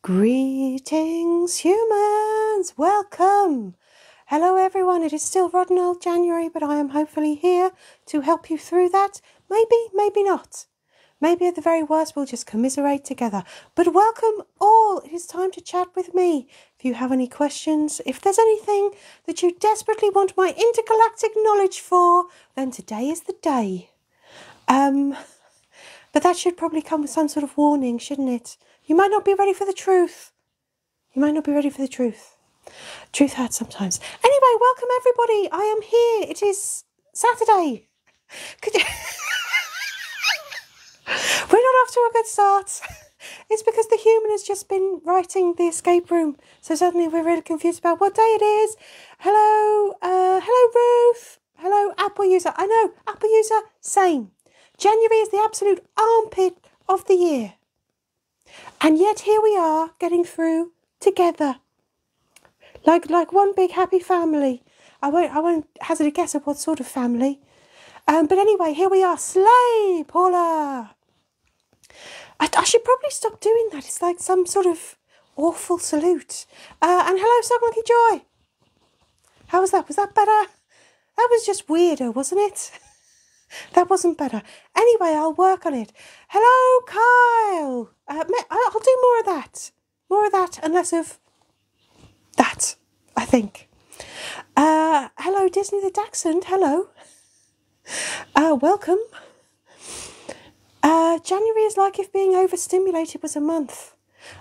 Greetings, humans! Welcome! Hello, everyone. It is still rotten old January, but I am hopefully here to help you through that. Maybe, maybe not. Maybe at the very worst, we'll just commiserate together. But welcome all. It is time to chat with me. If you have any questions, if there's anything that you desperately want my intergalactic knowledge for, then today is the day. But that should probably come with some sort of warning, shouldn't it? You might not be ready for the truth. You might not be ready for the truth. Truth hurts sometimes. Anyway, welcome everybody. I am here. It is Saturday. Could you... We're not off to a good start. It's because the human has just been writing the escape room. So suddenly we're really confused about what day it is. Hello, Ruth. Hello, Apple user. I know, Apple user, same. January is the absolute armpit of the year. And yet here we are getting through together. Like one big happy family. I won't hazard a guess at what sort of family. But anyway, here we are. Slay, Paula. I should probably stop doing that. It's like some sort of awful salute. And hello, Sock Monkey Joy. How was that? Was that better? That was just weirder, wasn't it? That wasn't better. Anyway, I'll work on it. Hello, Kyle. I'll do more of that. More of that and less of that, I think. Hello, Disney the Dachshund. Hello. Welcome. January is like if being overstimulated was a month.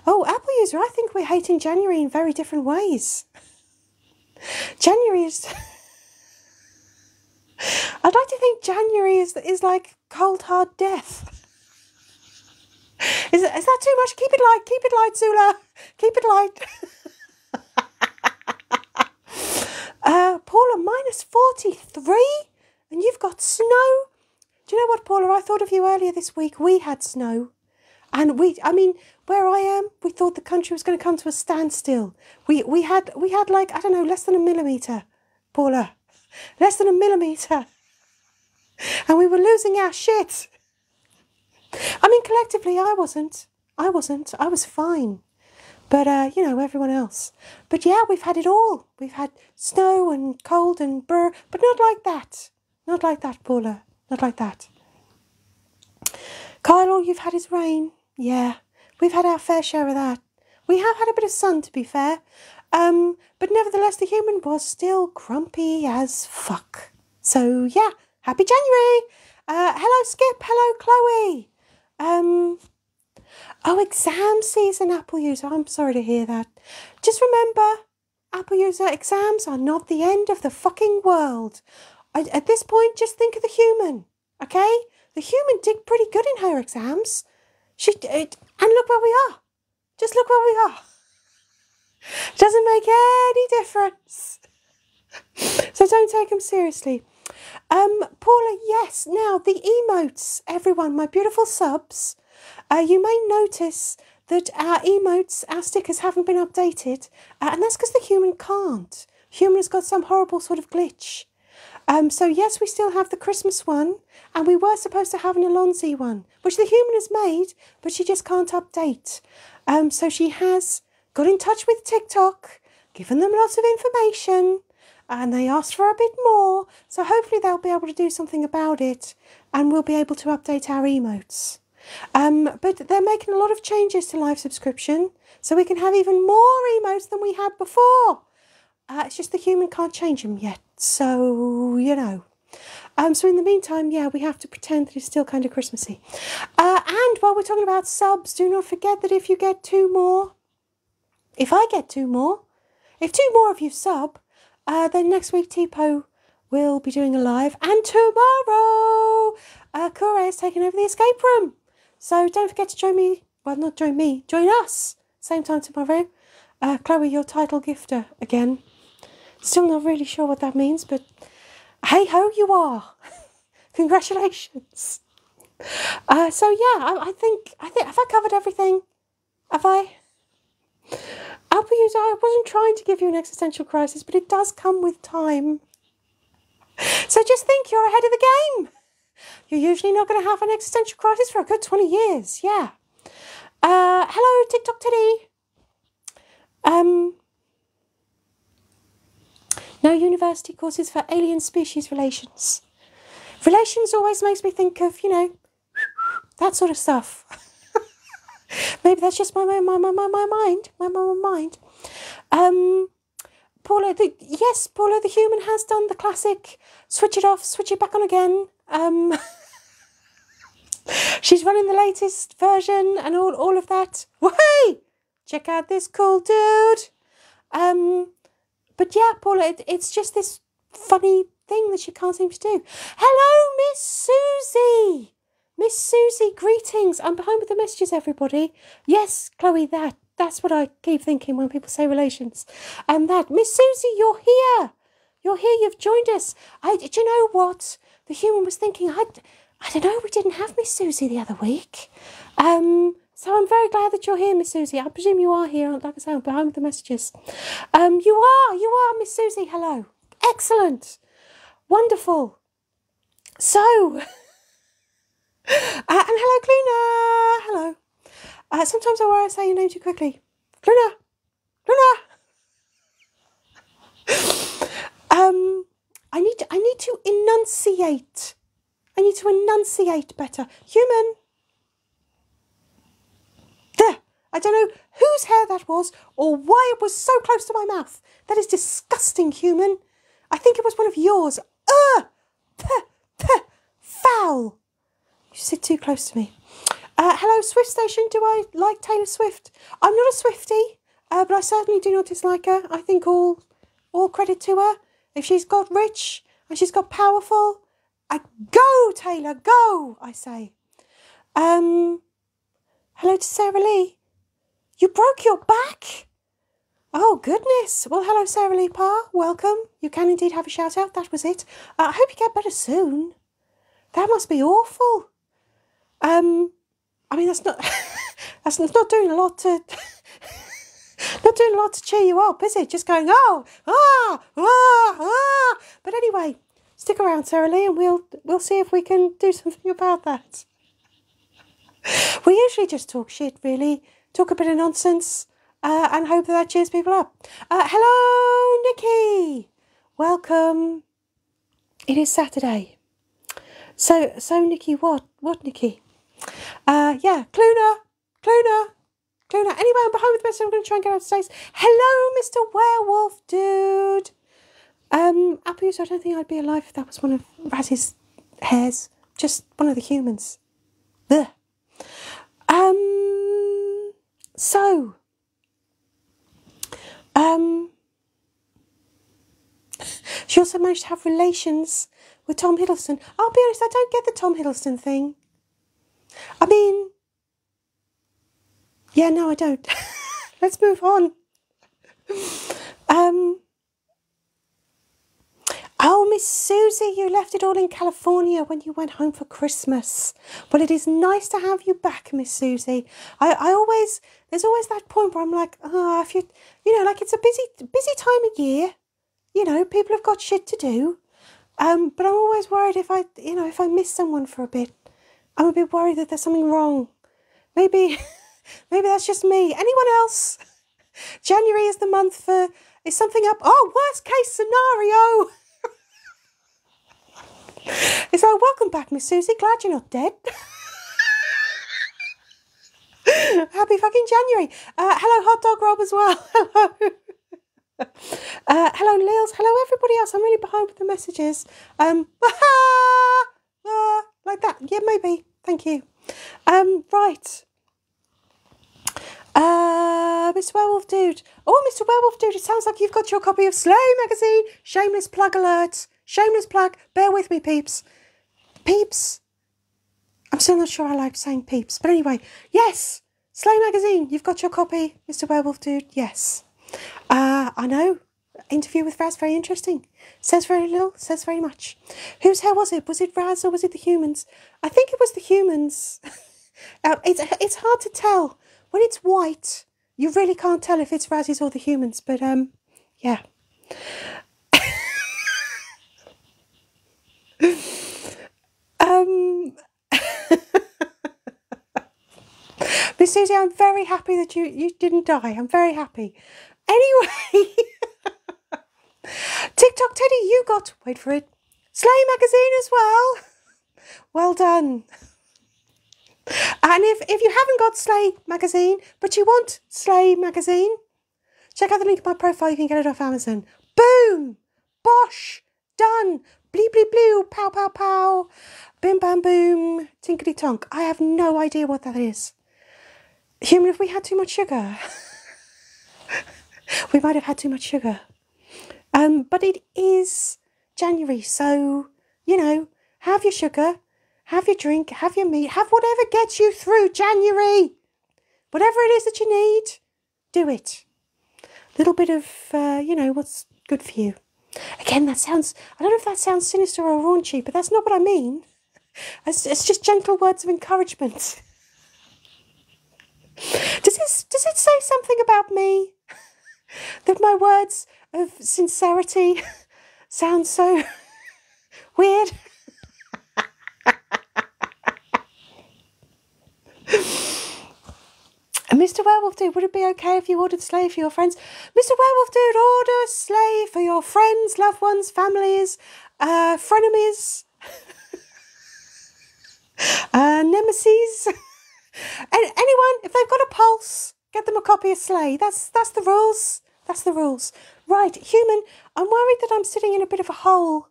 Oh, Apple user, I think we're hating January in very different ways. January is... I'd like to think January is like cold, hard death. Is that too much? Keep it light, Zoola. Keep it light. Paula, minus 43? And you've got snow? Do you know what, Paula? I thought of you earlier this week. We had snow. And where I am, we thought the country was going to come to a standstill. We had like, I don't know, less than a millimetre, Paula. Less than a millimetre. And we were losing our shit. I mean, collectively, I wasn't. I was fine. But, everyone else. But yeah, we've had it all. We've had snow and cold and burr, but not like that. Not like that, Paula. Not like that. Kyle, all you've had is rain. Yeah, we've had our fair share of that. We have had a bit of sun, to be fair. But nevertheless, the human was still grumpy as fuck. So, yeah, happy January. Hello, Skip. Hello, Chloe. Exam season, Apple user. I'm sorry to hear that. Just remember, Apple user, exams are not the end of the fucking world. At this point, just think of the human, okay? The human did pretty good in her exams. And look where we are. Just look where we are. Doesn't make any difference. So don't take them seriously. Paula, yes. Now, the emotes, everyone, my beautiful subs, you may notice that our emotes, our stickers haven't been updated. And that's because the human can't. Human has got some horrible sort of glitch. So yes, we still have the Christmas one. And we were supposed to have an Alonzi one, which the human has made, but she just can't update. So she has got in touch with TikTok, given them lots of information, and they asked for a bit more. So hopefully they'll be able to do something about it, and we'll be able to update our emotes. But they're making a lot of changes to live subscription, so we can have even more emotes than we had before. It's just the human can't change them yet, so, So in the meantime, yeah, we have to pretend that it's still kind of Christmassy. And while we're talking about subs, do not forget that if you get two more, if I get two more, if two more of you sub, then next week Tipo will be doing a live. And tomorrow, Kure is taking over the escape room. So don't forget to join me. Well, not join me. Join us. Same time tomorrow. Chloe, your title gifter again. Still not really sure what that means, but hey-ho, you are. Congratulations. So yeah, I think, have I covered everything? Have I? Apple user, I wasn't trying to give you an existential crisis, but it does come with time. So just think you're ahead of the game. You're usually not going to have an existential crisis for a good 20 years. Yeah. Hello, TikTok Teddy. No university courses for alien species relations. Relations always makes me think of, you know, that sort of stuff. Maybe that's just my mind. Paula, Paula, the human has done the classic switch it off, switch it back on again. She's running the latest version and all of that. Hey, check out this cool dude. But yeah, Paula, it's just this funny thing that she can't seem to do. Hello, Miss Susie. Miss Susie, greetings. I'm behind with the messages, everybody. Yes, Chloe, that's what I keep thinking when people say relations. That, Miss Susie, you're here. You're here, you've joined us. Do you know what? The human was thinking, I don't know, we didn't have Miss Susie the other week. So I'm very glad that you're here, Miss Susie. I presume you are here, like I say, I'm behind with the messages. You are, Miss Susie, hello. Excellent. Wonderful. So... and hello, Cluna. Hello. Sometimes I worry I say your name too quickly. Cluna. I need to enunciate. I need to enunciate better. Human. There. I don't know whose hair that was or why it was so close to my mouth. That is disgusting, human. I think it was one of yours. Foul. You sit too close to me. Hello, Swift Station. Do I like Taylor Swift? I'm not a Swiftie, but I certainly do not dislike her. I think all credit to her. If she's got rich and she's got powerful, go, Taylor, go, I say. Hello to Sarah Lee. You broke your back? Oh, goodness. Well, hello, Sarah Lee Parr. Welcome. You can indeed have a shout out. That was it. I hope you get better soon. That must be awful. I mean, that's not not doing a lot to cheer you up, is it? Just going, But anyway, stick around, Sarah Lee, and we'll see if we can do something about that. We usually just talk shit, really, talk a bit of nonsense, and hope that cheers people up. Hello, Nikki. Welcome. It is Saturday. So Nikki, what Nikki? Yeah, Cluna. Anyway, I'm behind with the message. I'm going to try and get out of space. Hello, Mr. Werewolf Dude. Apple user, I don't think I'd be alive if that was one of Raz's hairs. Just one of the humans. Ugh. So. She also managed to have relations with Tom Hiddleston. I'll be honest, I don't get the Tom Hiddleston thing. I mean, yeah, no, I don't. Let's move on. Oh, Miss Susie, you left it all in California when you went home for Christmas. Well, it is nice to have you back, Miss Susie. There's always that point where I'm like, if you know, like it's a busy time of year. You know, people have got shit to do. But I'm always worried if I miss someone for a bit. I'm a bit worried that there's something wrong. Maybe that's just me. Anyone else? January is the month for, is something up? Oh, worst case scenario. It's like, welcome back, Miss Susie. Glad you're not dead. Happy fucking January. Hello, Hot Dog Rob as well. Hello. Hello, Lils. Hello, everybody else. I'm really behind with the messages. Like that. Yeah, maybe. Thank you. Right. Mr. Werewolf Dude. Oh, Mr. Werewolf Dude, it sounds like you've got your copy of Slay magazine. Shameless plug alert. Shameless plug. Bear with me, peeps. Peeps. I'm still not sure I like saying peeps. But anyway, yes. Slay magazine. You've got your copy, Mr. Werewolf Dude. Yes. I know. Interview with Raz, very interesting. Says very little, says very much. Whose hair was it? Was it Raz or was it the humans? I think it was the humans. It's hard to tell. When it's white, you really can't tell if it's Raz's or the humans. But, yeah. Miss Susie, I'm very happy that you didn't die. I'm very happy. Anyway, TikTok Teddy, you got, wait for it, Slay magazine as well. Well done. And if you haven't got Slay magazine, but you want Slay magazine, check out the link in my profile. You can get it off Amazon. Boom! Bosh! Done! Bleep bleep blue! Pow pow pow! Bim bam boom! Tinkety tonk. I have no idea what that is. Human, if we had too much sugar, we might have had too much sugar. But it is January, so, you know, have your sugar, have your drink, have your meat, have whatever gets you through January. Whatever it is that you need, do it. Little bit of, you know, what's good for you. Again, that sounds, I don't know if that sounds sinister or raunchy, but that's not what I mean. It's just gentle words of encouragement. Does it say something about me? That my words of sincerity sound so weird? Mr. Werewolf Dude, would it be okay if you ordered Slay for your friends? Mr. Werewolf Dude, order Slay for your friends, loved ones, families, frenemies, nemesis. Anyone, if they've got a pulse, get them a copy of Slay. That's the rules. That's the rules. Right, Human, I'm worried that I'm sitting in a bit of a hole.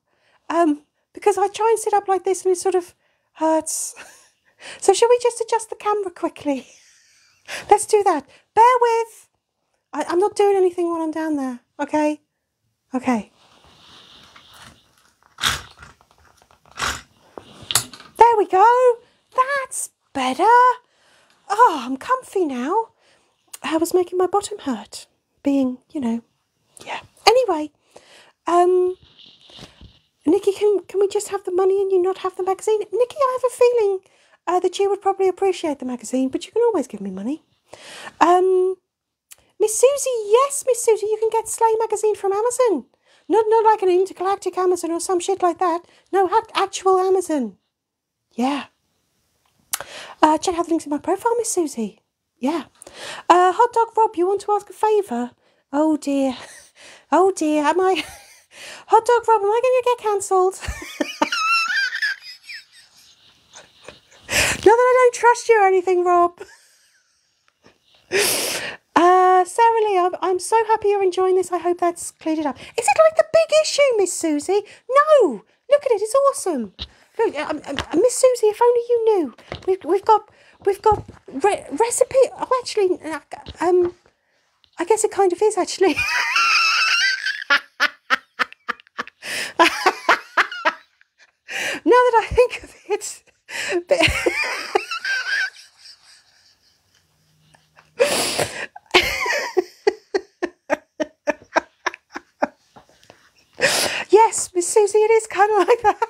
Because I try and sit up like this and it sort of hurts. So shall we just adjust the camera quickly? Let's do that. Bear with. I'm not doing anything while I'm down there. Okay? Okay. There we go. That's better. Oh, I'm comfy now. I was making my bottom hurt. Being, you know, yeah. Anyway, Nikki, can we just have the money and you not have the magazine? Nikki, I have a feeling that you would probably appreciate the magazine, but you can always give me money. Miss Susie, yes, Miss Susie, you can get Slay magazine from Amazon. Not like an intergalactic Amazon or some shit like that. No, actual Amazon. Yeah. Check out the links in my profile, Miss Susie. Yeah. Hot Dog Rob, you want to ask a favour? Oh dear. Oh dear, am I... Hot Dog Rob, am I going to get cancelled? Not that I don't trust you or anything, Rob. Sarah Lee, I'm so happy you're enjoying this. I hope that's cleared it up. Is it like the big issue, Miss Susie? No! Look at it, it's awesome. Look, Miss Susie, if only you knew. We've got recipe. Oh, actually, I guess it kind of is actually. Now that I think of it, yes, Miss Susie, it is kind of like that.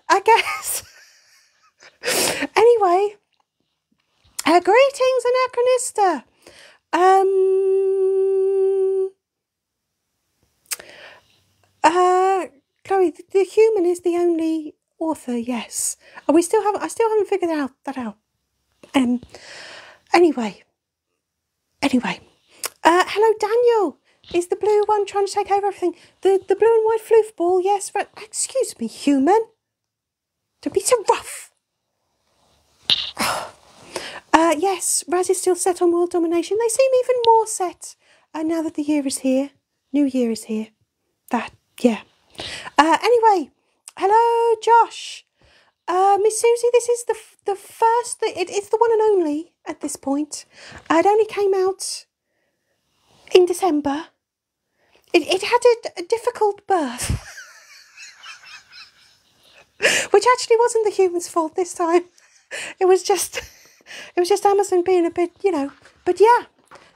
I guess. Anyway, greetings, Anachronista. Chloe, the Human is the only author. Yes, I still haven't figured that out. Anyway. Hello, Daniel. Is the blue one trying to take over everything? The blue and white floof ball, yes. But excuse me, Human. Don't be so rough. Yes, Raz is still set on world domination. They seem even more set now that the year is here. New Year is here. Yeah. Anyway, hello, Josh. Miss Susie, this is the first. It's the one and only at this point. It only came out in December. It had a difficult birth, which actually wasn't the Human's fault this time. It was just Amazon being a bit, you know. But yeah,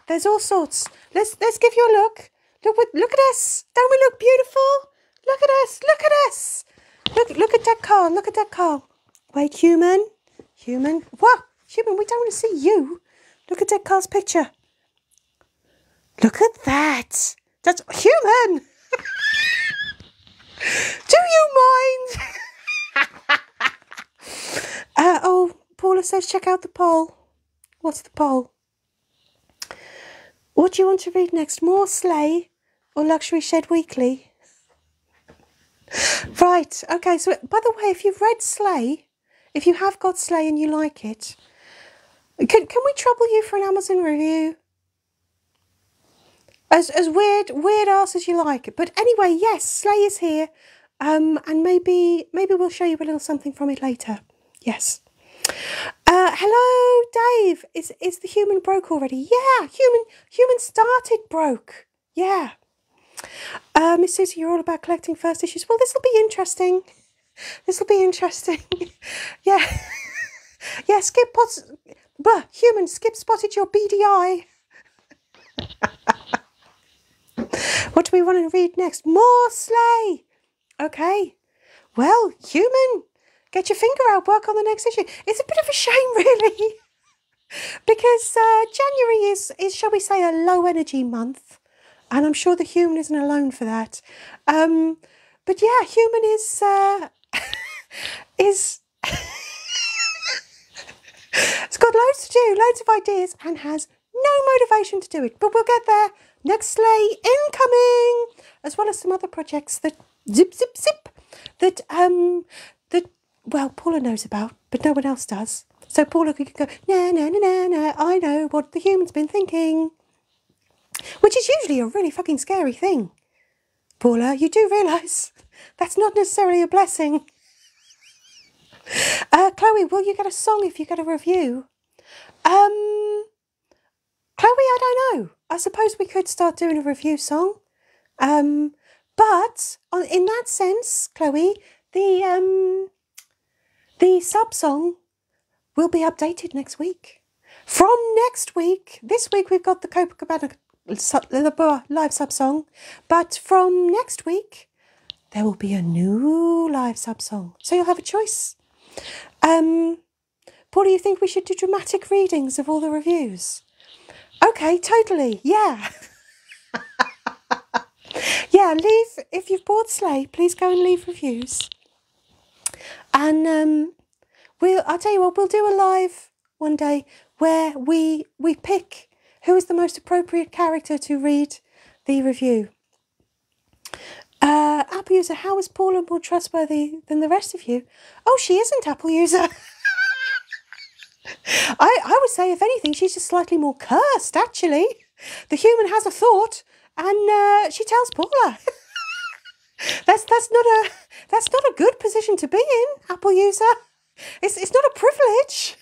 there's all sorts. Let's give you a look. Look at us. Don't we look beautiful? Look at us. Look at us. Look at that car. Look at that car. Wait, Human. What? Human, we don't want to see you. Look at that car's picture. Look at that. That's Human. Do you mind? Oh, Paula says check out the poll. What's the poll? What do you want to read next? More Slay or Luxury Shed Weekly? Right, okay, so by the way, if you've read Slay, if you have got Slay and you like it, can we trouble you for an Amazon review? As weird ass as you like. But anyway, yes, Slay is here. And maybe we'll show you a little something from it later. Yes. Hello, Dave. Is the human broke already? Yeah, human started broke. Yeah. Miss Susie, you're all about collecting first issues. Well, this will be interesting. Yeah. Yeah, Skip spotted your beady eye. What do we want to read next? More Slay. Okay. Well, human, get your finger out, work on the next issue. It's a bit of a shame, really, because January is, shall we say, a low energy month, and I'm sure the human isn't alone for that. But yeah, human is is it's got loads to do, loads of ideas, and has no motivation to do it. But we'll get there. Next Slay incoming, as well as some other projects that zip that well, Paula knows about, but no one else does. So Paula could go, no, I know what the human's been thinking, which is usually a really fucking scary thing. Paula, you do realise that's not necessarily a blessing. Chloe, will you get a song if you get a review? Chloe, I don't know. I suppose we could start doing a review song. But in that sense, Chloe, the sub song will be updated next week. From next week, this week we've got the Copacabana live sub song, but from next week there will be a new live sub song. So you'll have a choice. Paul, do you think we should do dramatic readings of all the reviews? Okay, totally. Yeah. Yeah, if you've bought Slay, please go and leave reviews. And I'll tell you what, we'll do a live one day where we pick who is the most appropriate character to read the review. Apple User, how is Paula more trustworthy than the rest of you? Oh, she isn't, Apple User. I would say, if anything, she's just slightly more cursed, actually. The human has a thought, and she tells Paula. That's not a good position to be in, Apple User. It's not a privilege.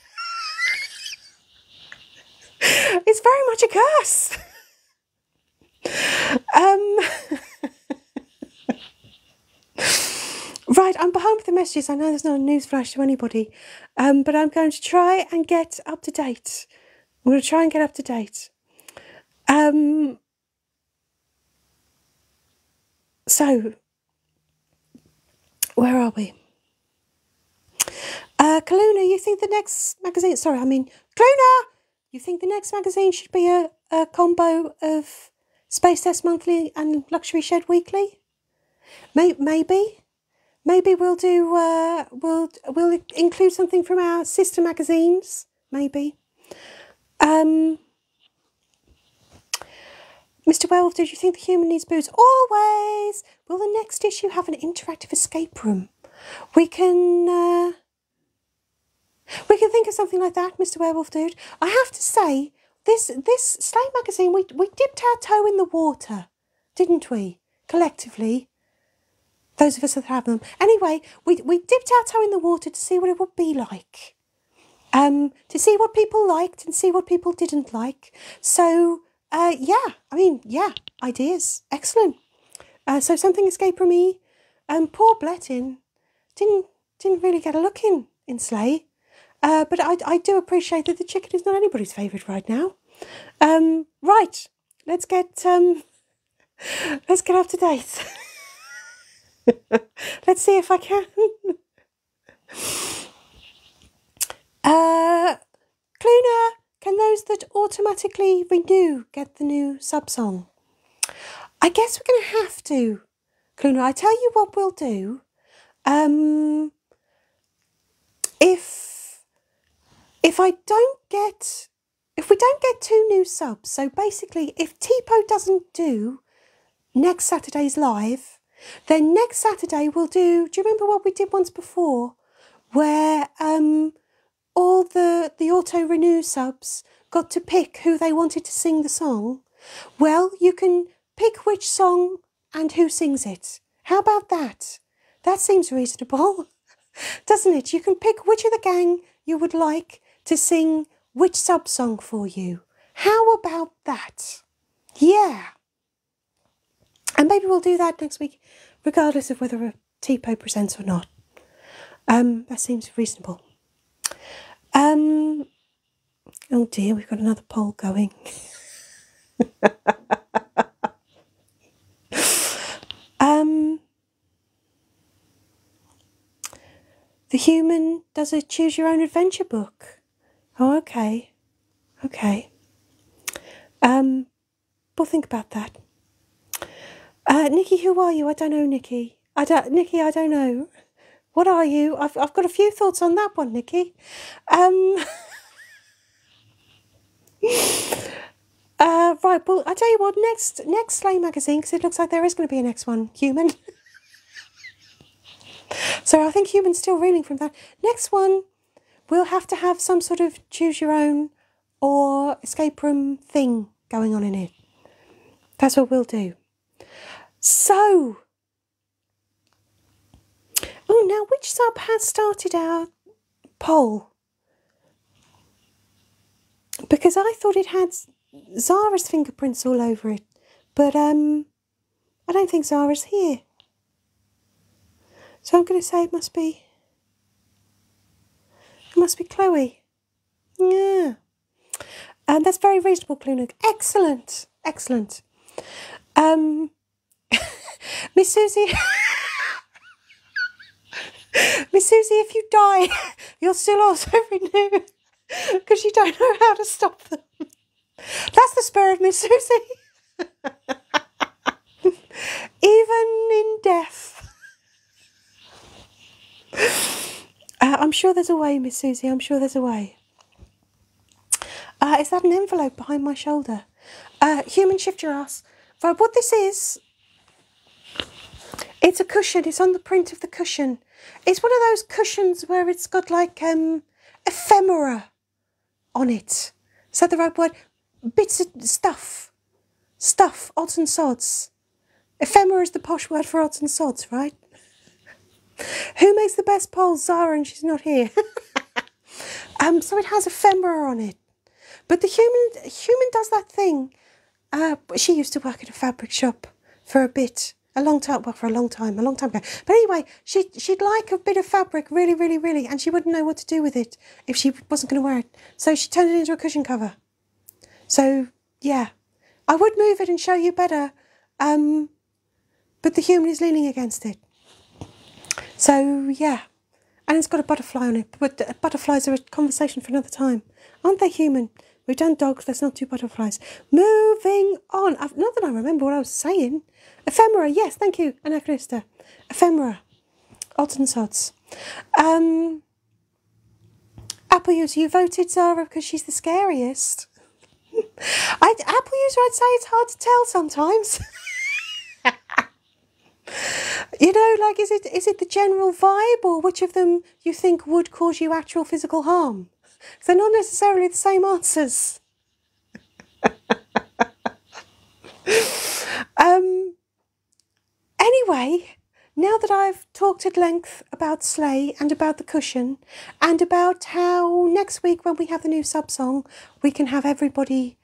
It's very much a curse. Right, I'm behind with the messages. I know there's not a news flash to anybody, but I'm going to try and get up to date. I'm going to try and get up to date. So, where are we? Kaluna, you think the next magazine... Sorry, I mean, Kaluna! You think the next magazine should be a combo of Space Test Monthly and Luxury Shed Weekly? Maybe. Maybe we'll do... we'll include something from our sister magazines. Maybe. Mr. Werewolf, did you think the human needs booze? Always! Will the next issue have an interactive escape room? We can think of something like that, Mr. Werewolf Dude. I have to say, this Slay magazine, we dipped our toe in the water, didn't we? Collectively. Those of us that have them. Anyway, we dipped our toe in the water to see what it would be like. To see what people liked and see what people didn't like. So, yeah, ideas. Excellent. So something escape from me. Poor Blettin didn't really get a look in Slay. But I do appreciate that the chicken is not anybody's favourite right now. Right, let's get up to date. Let's see if I can. Cluna, can those that automatically renew get the new sub-song? I guess we're going to have to. Cluna, I tell you what we'll do. If we don't get 2 new subs. So basically, if Tipo doesn't do next Saturday's live, then next Saturday we'll do you remember what we did once before? Where all the auto-renew subs got to pick who they wanted to sing the song. Well, you can pick which song and who sings it. How about that? That seems reasonable, doesn't it? You can pick which of the gang you would like to sing which sub song for you. How about that? Yeah. And maybe we'll do that next week, regardless of whether a Tipo presents or not. That seems reasonable. Oh dear, we've got another poll going. The Human does a choose your own adventure book. Oh, okay. Okay. We'll think about that. Nikki, who are you? I don't know, Nikki. Nikki, I don't know. What are you? I've got a few thoughts on that one, Nikki. Right, well, I tell you what, next Slay magazine, because it looks like there is going to be a next one, Human. So I think Human's still reeling from that. Next one, we'll have to have some sort of choose your own or escape room thing going on in it. That's what we'll do. So, oh, now which sub has started our poll? Because I thought it had Zara's fingerprints all over it, but I don't think Zara's here. So I'm going to say it must be Chloe. Yeah. And that's very reasonable, Clunook. Excellent. Excellent. Miss Susie. Miss Susie, if you die, you'll still also renew because you don't know how to stop them. That's the spirit, Miss Susie. Even in death. I'm sure there's a way, Miss Susie. I'm sure there's a way. Is that an envelope behind my shoulder? Human, shift your ass. Right, what this is, it's a cushion. It's on the print of the cushion. It's one of those cushions where it's got like ephemera on it. Is that the right word? Bits of stuff. Stuff, odds and sods. Ephemera is the posh word for odds and sods, right? Who makes the best polls? Zara, and she's not here. So it has ephemera on it. But the human does that thing. She used to work at a fabric shop for a bit. A long time ago. But anyway, she'd like a bit of fabric really, really, really, and she wouldn't know what to do with it if she wasn't going to wear it. So she turned it into a cushion cover. So, yeah. I would move it and show you better, but the human is leaning against it. So, yeah. And it's got a butterfly on it. But butterflies are a conversation for another time. Aren't they, Human? We've done dogs, let's not do butterflies. Moving on. Not that I remember what I was saying. Ephemera, yes, thank you, Anachrista. Ephemera. Odds and sods. Apple user, you voted Zara because she's the scariest. Apple user, I'd say it's hard to tell sometimes. You know, like, is it the general vibe, or which of them you think would cause you actual physical harm? Because they're not necessarily the same answers. Anyway, now that I've talked at length about Slay and about the cushion and about how next week when we have the new sub song, we can have everybody,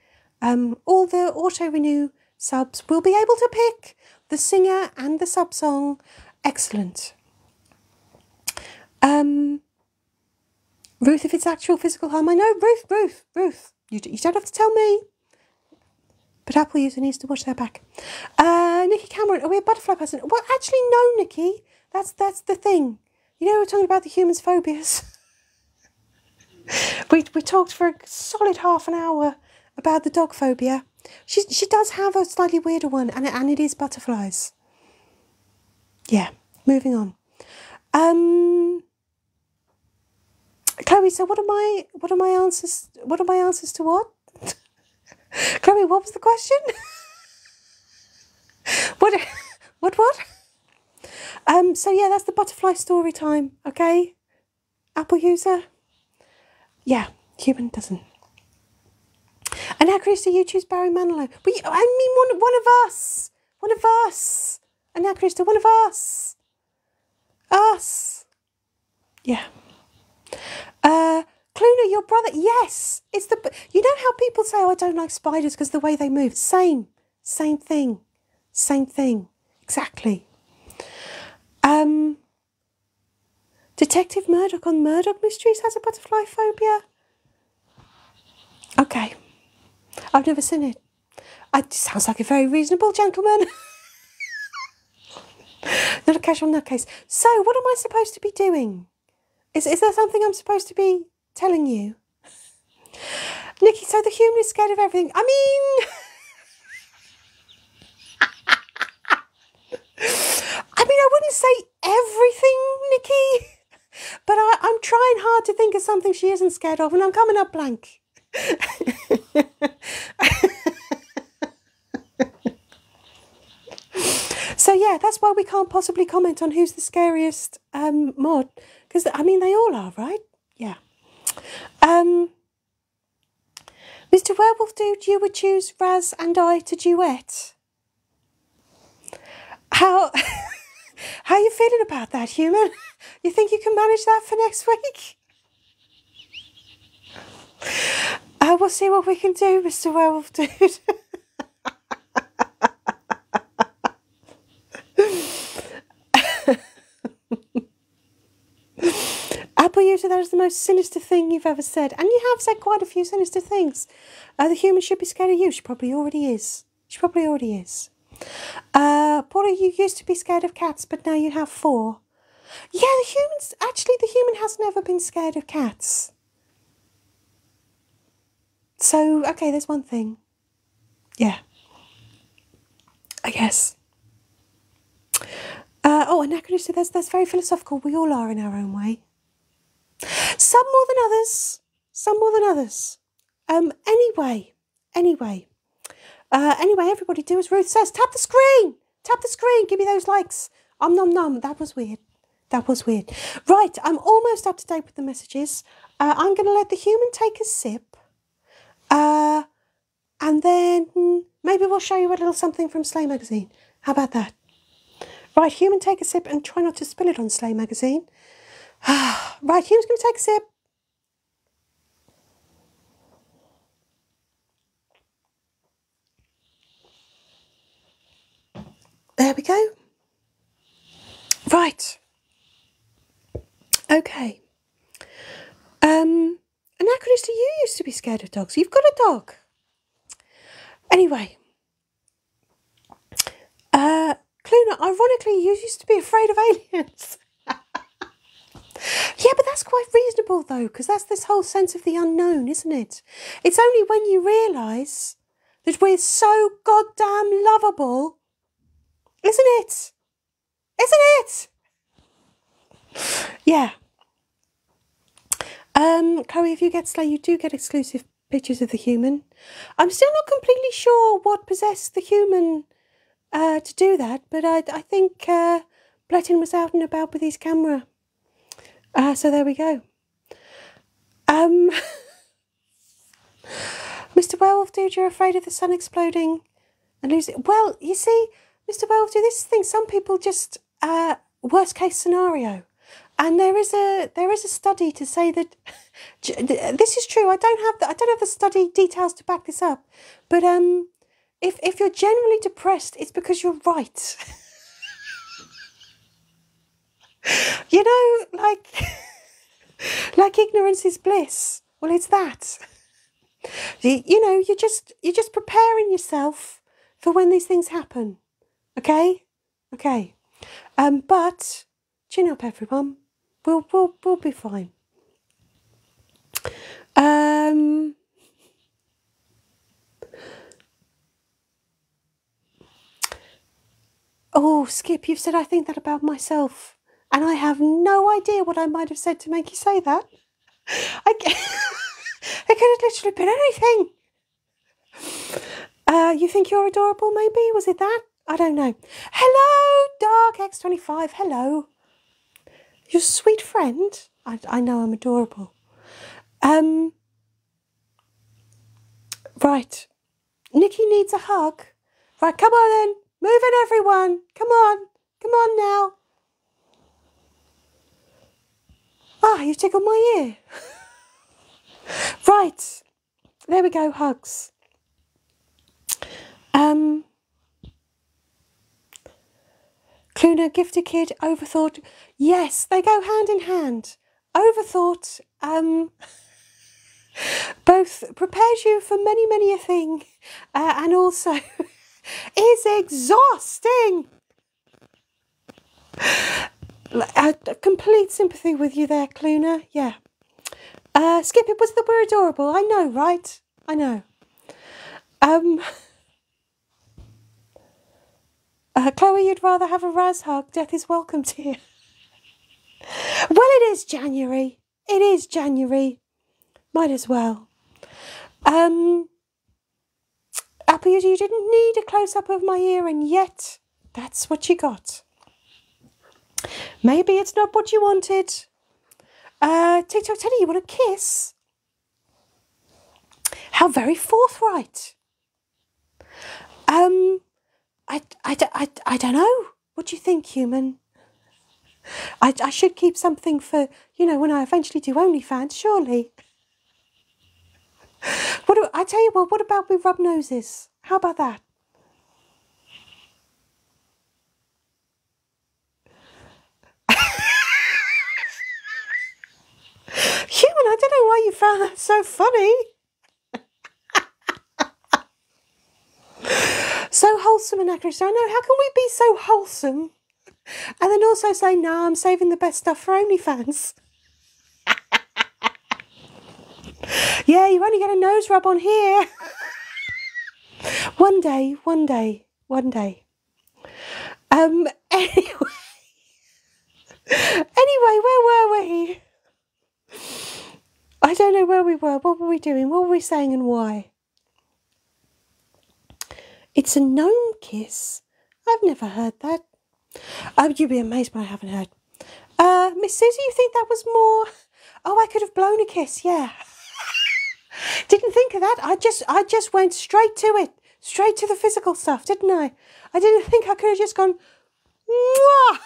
all the auto-renew subs will be able to pick the singer and the sub song. Excellent. Ruth, if it's actual physical harm, I know, Ruth, you don't have to tell me. But Apple user needs to watch their back. Nikki Cameron, are we a butterfly person? Well, actually, no, Nikki. That's the thing. You know, we're talking about the human's phobias. we talked for a solid half an hour about the dog phobia. She does have a slightly weirder one, and it is butterflies. Yeah, moving on. Chloe, so what are my answers? What are my answers to what? Chloe, what was the question? What? What? So yeah, that's the butterfly story time, okay? Apple user? Yeah, human doesn't. And how, Krista, you choose Barry Manilow? But I mean, one of us. One of us. And now, Krista, one of us. Us. Yeah. Cluna, your brother. Yes. It's the. You know how people say, oh, I don't like spiders because the way they move. Same thing. Same thing. Exactly. Detective Murdoch on Murdoch Mysteries has a butterfly phobia. Okay. I've never seen it. It sounds like a very reasonable gentleman. Not a casual nutcase. So, what am I supposed to be doing? Is there something I'm supposed to be telling you? Nikki, so the human is scared of everything. I mean... I wouldn't say everything, Nikki. But I'm trying hard to think of something she isn't scared of, and I'm coming up blank. So yeah, that's why we can't possibly comment on who's the scariest mod, because I mean they all are, right? Yeah. Mr. Werewolf Dude, you would choose Raz and I to duet. How are you feeling about that, human? You think you can manage that for next week? We'll see what we can do, Mr. Werewolf Dude. Apple user, that is the most sinister thing you've ever said. And you have said quite a few sinister things. The human should be scared of you. She probably already is. Paula, you used to be scared of cats, but now you have 4. Yeah, the human has never been scared of cats. So, okay, there's one thing. Yeah. I guess. Anachronistic, that's very philosophical. We all are in our own way. Some more than others. Anyway, everybody do as Ruth says. Tap the screen. Give me those likes. Nom nom. That was weird. Right, I'm almost up to date with the messages. I'm going to let the human take a sip. And then maybe we'll show you a little something from Slay Magazine. How about that? Right, human, take a sip and try not to spill it on Slay Magazine. Right, human's going to take a sip. There we go. Right. Okay. Anachronista, you used to be scared of dogs. You've got a dog. Anyway. Cluna, ironically, you used to be afraid of aliens. Yeah, but that's quite reasonable, though, because that's this whole sense of the unknown, isn't it? It's only when you realise that we're so goddamn lovable, isn't it? Yeah. Chloe, if you get Slay, you do get exclusive pictures of the human. I'm still not completely sure what possessed the human to do that, but I think Bletton was out and about with his camera. So there we go. Mr. Werewolf Dude, you're afraid of the sun exploding and losing. Well, you see, Mr. Werewolf Dude, this thing, some people just worst case scenario. And there is a study to say that this is true. I don't have the study details to back this up. But if you're generally depressed, it's because you're right. You know, like ignorance is bliss. Well, it's that. You know, you're just preparing yourself for when these things happen. Okay? But chin up, everyone. We'll be fine. Oh, Skip, you've said I think that about myself. And I have no idea what I might have said to make you say that. It could have literally been anything. You think you're adorable, maybe? Was it that? I don't know. Hello, Dark X25. Hello. Your sweet friend. I know I'm adorable. Right. Nikki needs a hug. Right, come on then. Move in, everyone. Come on. Come on now. Ah, you tickled my ear. Right. There we go, hugs. Cluna, gifted kid, overthought. Yes, they go hand in hand. Overthought, both prepares you for many, many a thing, and also is exhausting. Complete sympathy with you there, Cluna. Yeah. Skip, it was the word adorable. I know, right? I know. Chloe, you'd rather have a Raz hug. Death is welcome to you. Well, it is January. It is January. Might as well. Apple, you didn't need a close-up of my ear, and yet that's what you got. Maybe it's not what you wanted. TikTok Teddy, you want a kiss? How very forthright. I don't know. What do you think, human? I should keep something for, you know, when I eventually do OnlyFans, surely. I tell you what about we rub noses? How about that? Human, I don't know why you found that so funny. So wholesome and accurate. I know, how can we be so wholesome and then also say, no, I'm saving the best stuff for OnlyFans? Yeah, you only get a nose rub on here. One day. Anyway, where were we? I don't know where we were. What were we doing? What were we saying and why? It's a gnome kiss. I've never heard that. Oh, you'd be amazed, but I haven't heard. Miss Susie, you think that was more? Oh, I could have blown a kiss, yeah. Didn't think of that. I just went straight to it. Straight to the physical stuff, didn't I? I didn't think I could have just gone, mwah!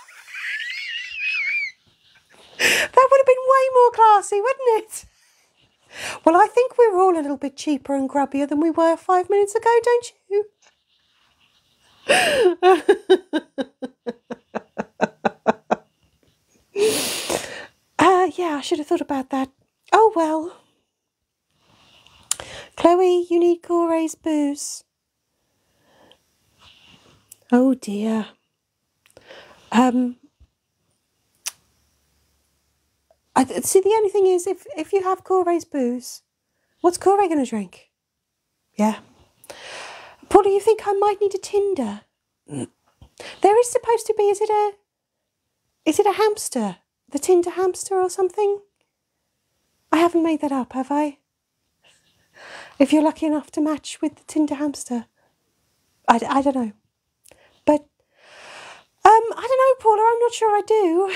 That would have been way more classy, wouldn't it? Well, I think we're all a little bit cheaper and grubbier than we were 5 minutes ago, don't you? Yeah, I should have thought about that. Oh, well. Chloe, you need Corey's booze. Oh, dear. See, the only thing is, if you have Corey's booze, what's Corey going to drink? Yeah. Paula, you think I might need a Tinder? There is supposed to be, is it a hamster? The Tinder hamster or something? I haven't made that up, have I? If you're lucky enough to match with the Tinder hamster. I don't know. But, I don't know, Paula, I'm not sure I do.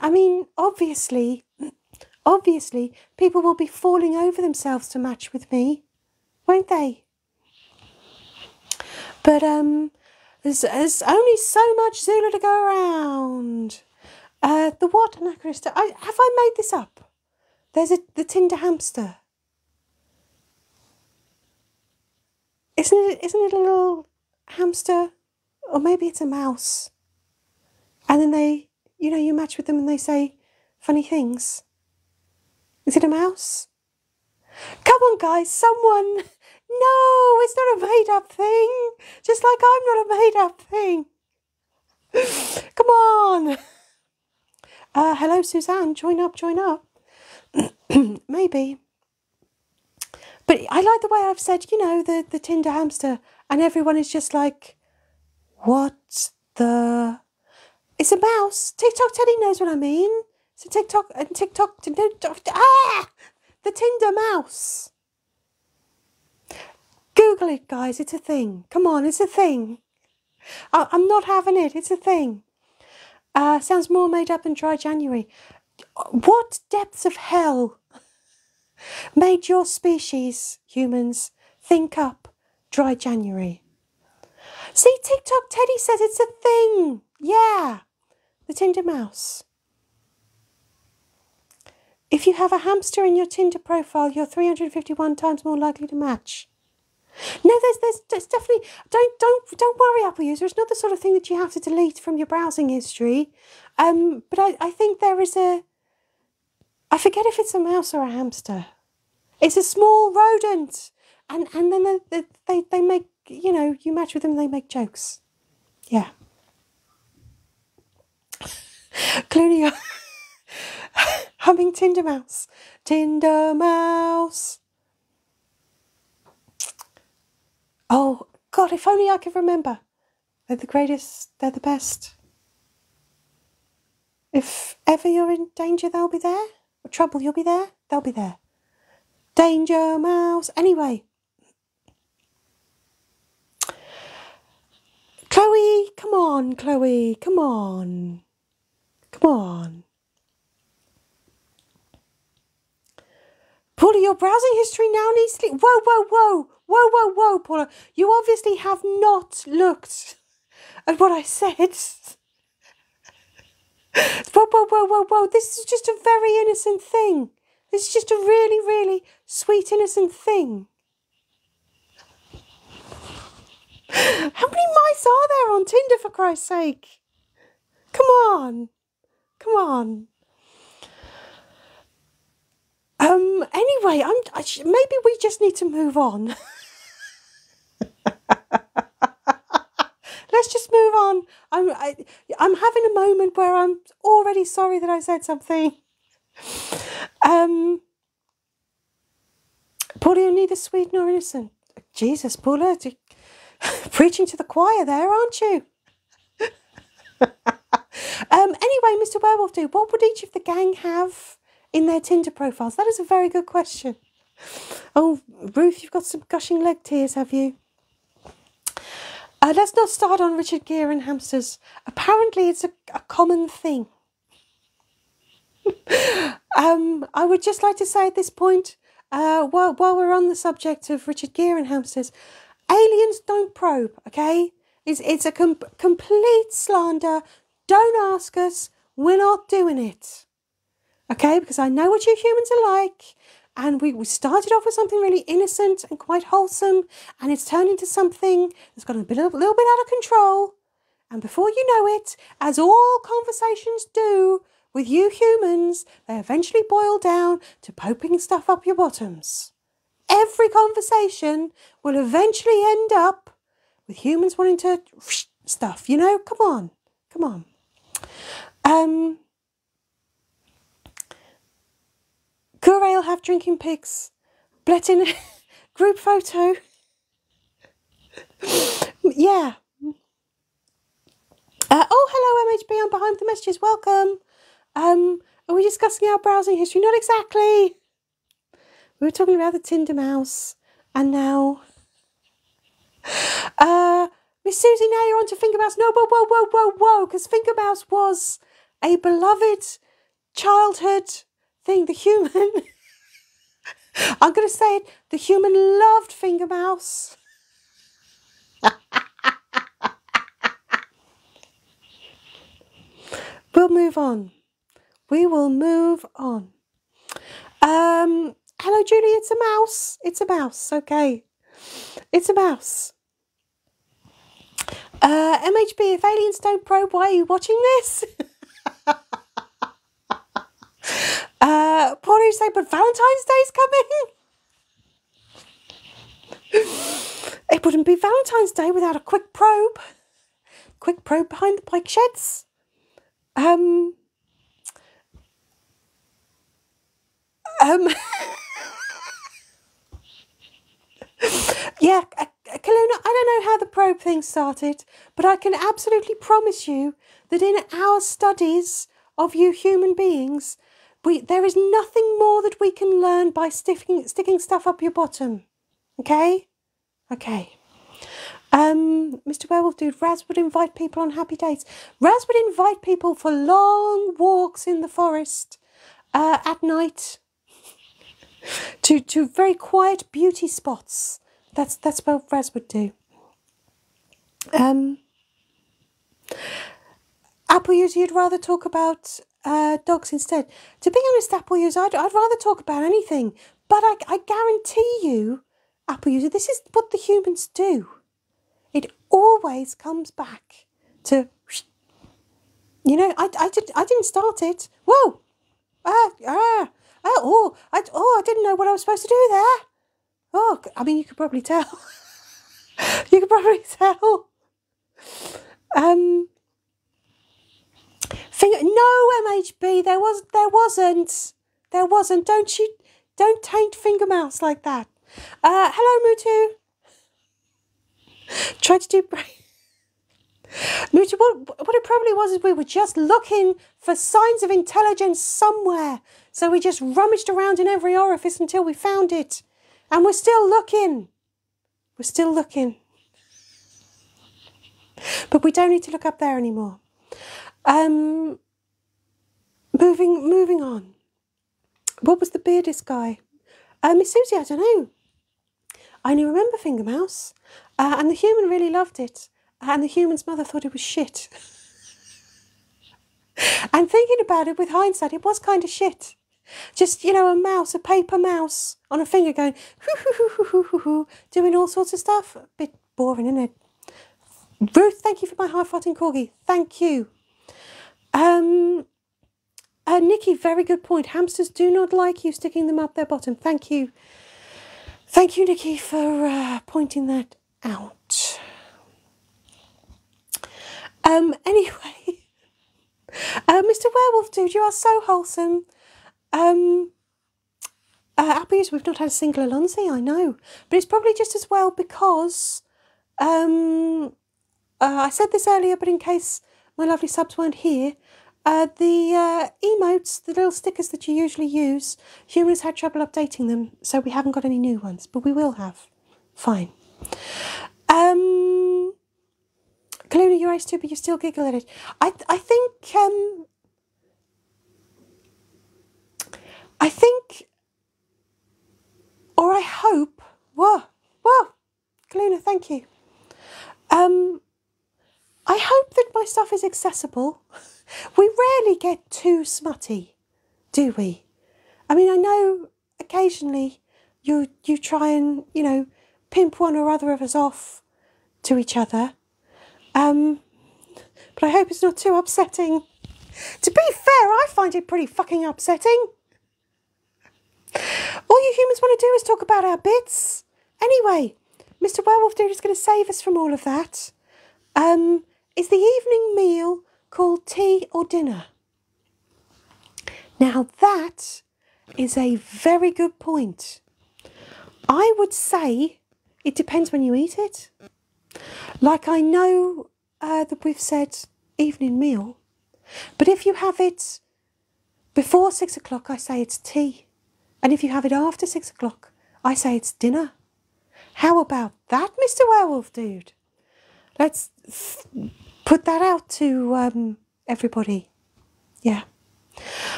I mean, obviously, people will be falling over themselves to match with me, won't they? But there's only so much Zoola to go around. The what, Anachrista? Have I made this up? There's the Tinder hamster. Isn't it a little hamster? Or maybe it's a mouse. And then they, you know, you match with them and they say funny things. Is it a mouse? Come on, guys, someone. No, it's not a made-up thing. Just like I'm not a made-up thing. Come on. Hello, Suzanne. Join up. Maybe. But I like the way I've said, you know, the Tinder hamster. And everyone is just like, what the... It's a mouse. TikTok Teddy knows what I mean. It's a TikTok... The Tinder mouse. Google it, guys. It's a thing. Come on, it's a thing. I'm not having it. It's a thing. Sounds more made up than Dry January. What depths of hell made your species, humans, think up Dry January? See, TikTok Teddy says it's a thing. Yeah. The Tinder mouse. If you have a hamster in your Tinder profile, you're 351 times more likely to match. No, there's definitely don't worry, Apple user. It's not the sort of thing that you have to delete from your browsing history. But I think there is a. I forget if it's a mouse or a hamster. It's a small rodent, and then they make, you know, you match with them, they make jokes. Yeah. Clooney humming Tinder mouse. Tinder mouse. Oh, God, if only I could remember. They're the greatest, they're the best. If ever you're in danger, they'll be there. Or trouble, you'll be there. They'll be there. Danger mouse. Anyway. Chloe, come on, Chloe, come on. Come on. Paula, your browsing history now needs to... Whoa, whoa, whoa. Whoa, whoa, whoa, Paula. You obviously have not looked at what I said. Whoa, whoa, whoa, whoa, whoa. This is just a very innocent thing. This is just a really, really sweet, innocent thing. How many mice are there on Tinder, for Christ's sake? Come on. Come on. Anyway, maybe we just need to move on. Let's just move on. I'm having a moment where I'm already sorry that I said something. Paula, you're neither sweet nor innocent. Jesus, Paula, preaching to the choir there, aren't you? Anyway, Mr. Werewolf Dude, what would each of the gang have in their Tinder profiles? That is a very good question. Oh, Ruth, you've got some gushing leg tears, have you? Let's not start on Richard Gere and hamsters. Apparently, it's a common thing. I would just like to say at this point, while we're on the subject of Richard Gere and hamsters, aliens don't probe, okay? It's a complete slander. Don't ask us. We're not doing it. Okay? Because I know what you humans are like. And we started off with something really innocent and quite wholesome. And it's turned into something that's got a little bit out of control. And before you know it, as all conversations do with you humans, they eventually boil down to poking stuff up your bottoms. Every conversation will eventually end up with humans wanting to stuff, you know? Come on. Come on. Court'll have drinking pigs. Blettin group photo. Yeah. Oh, hello, MHB. I'm behind the messages. Welcome. Are we discussing our browsing history? Not exactly. We were talking about the Tinder mouse. And now... Miss Susie, now you're on to Finger Mouse. No, whoa, whoa, whoa, whoa, whoa. Because Finger Mouse was a beloved childhood thing. The human... I'm going to say it. The human loved Finger Mouse. We'll move on. We will move on. Hello, Julie. It's a mouse. It's a mouse. Okay. It's a mouse. MHB, if aliens don't probe, why are you watching this? Poor you say, but Valentine's Day's coming. It wouldn't be Valentine's Day without a quick probe. Quick probe behind the bike sheds. Yeah, Kaluna, I don't know how the probe thing started, but I can absolutely promise you that in our studies of you human beings, there is nothing more that we can learn by sticking stuff up your bottom. Okay? Okay. Mr. Werewolf Dude, Raz would invite people on happy dates. Raz would invite people for long walks in the forest at night to very quiet beauty spots. That's what Raz would do. Apple user, you'd rather talk about dogs instead. To be honest, Apple user, I'd rather talk about anything. But I guarantee you, Apple user, this is what the humans do. It always comes back to, you know, I didn't start it. Whoa, I didn't know what I was supposed to do there. Oh, I mean, you could probably tell. You could probably tell. No, MHB, there wasn't. Don't taint Finger Mouse like that. Hello, Mutu. Tried to do Mutu, what it probably was is we were just looking for signs of intelligence somewhere. So we just rummaged around in every orifice until we found it. And we're still looking. We're still looking. But we don't need to look up there anymore. Moving on. What was the bearded guy? Miss Susie, I don't know. I only remember Finger Mouse. And the human really loved it. And the human's mother thought it was shit. And thinking about it with hindsight, it was kind of shit. Just, you know, a mouse, a paper mouse on a finger going, doing all sorts of stuff. A bit boring, isn't it? Ruth, thank you for my high-farting corgi. Thank you. Nikki, very good point. Hamsters do not like you sticking them up their bottom. Thank you. Thank you, Nikki, for pointing that out. Anyway, Mr. Werewolf Dude, you are so wholesome. Apples, we've not had a single Alonzi, I know. But it's probably just as well because I said this earlier, but in case my lovely subs weren't here, the emotes, the little stickers that you usually use, humans had trouble updating them, so we haven't got any new ones, but we will have. Fine. Kaluna, you're ace too, but you still giggle at it. I think, or I hope, whoa, Kaluna, thank you. I hope that my stuff is accessible. We rarely get too smutty, do we? I mean, I know occasionally you try and, you know, pimp one or other of us off to each other. But I hope it's not too upsetting. To be fair, I find it pretty fucking upsetting. All you humans want to do is talk about our bits. Anyway, Mr. Werewolf Dude is going to save us from all of that. Is the evening meal called tea or dinner? Now that is a very good point. I would say it depends when you eat it. Like I know that we've said evening meal, but if you have it before 6 o'clock, I say it's tea. And if you have it after 6 o'clock, I say it's dinner. How about that, Mr. Werewolf Dude? Let's put that out to everybody. Yeah.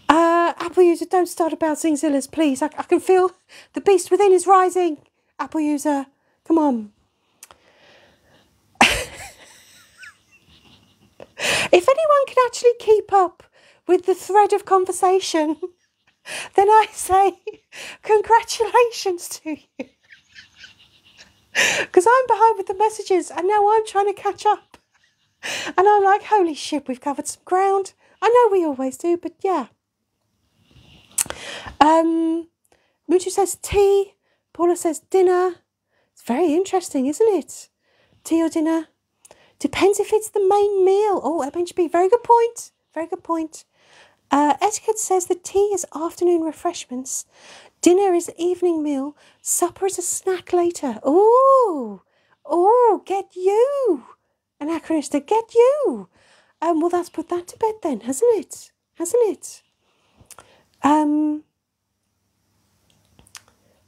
Apple user, don't start about Zingzillas, please. I can feel the beast within is rising. Apple user, come on. If anyone can actually keep up with the thread of conversation, then I say congratulations to you. Because I'm behind with the messages and now I'm trying to catch up. And I'm like, holy shit, we've covered some ground. I know we always do, but yeah. Mutu says tea. Paula says dinner. It's very interesting, isn't it? Tea or dinner? Depends if it's the main meal. Oh, MHB, very good point. Very good point. Etiquette says that tea is afternoon refreshments. Dinner is evening meal. Supper is a snack later. Ooh. Oh, get you. Anachronistic, get you. Well, that's put that to bed then, hasn't it? Hasn't it?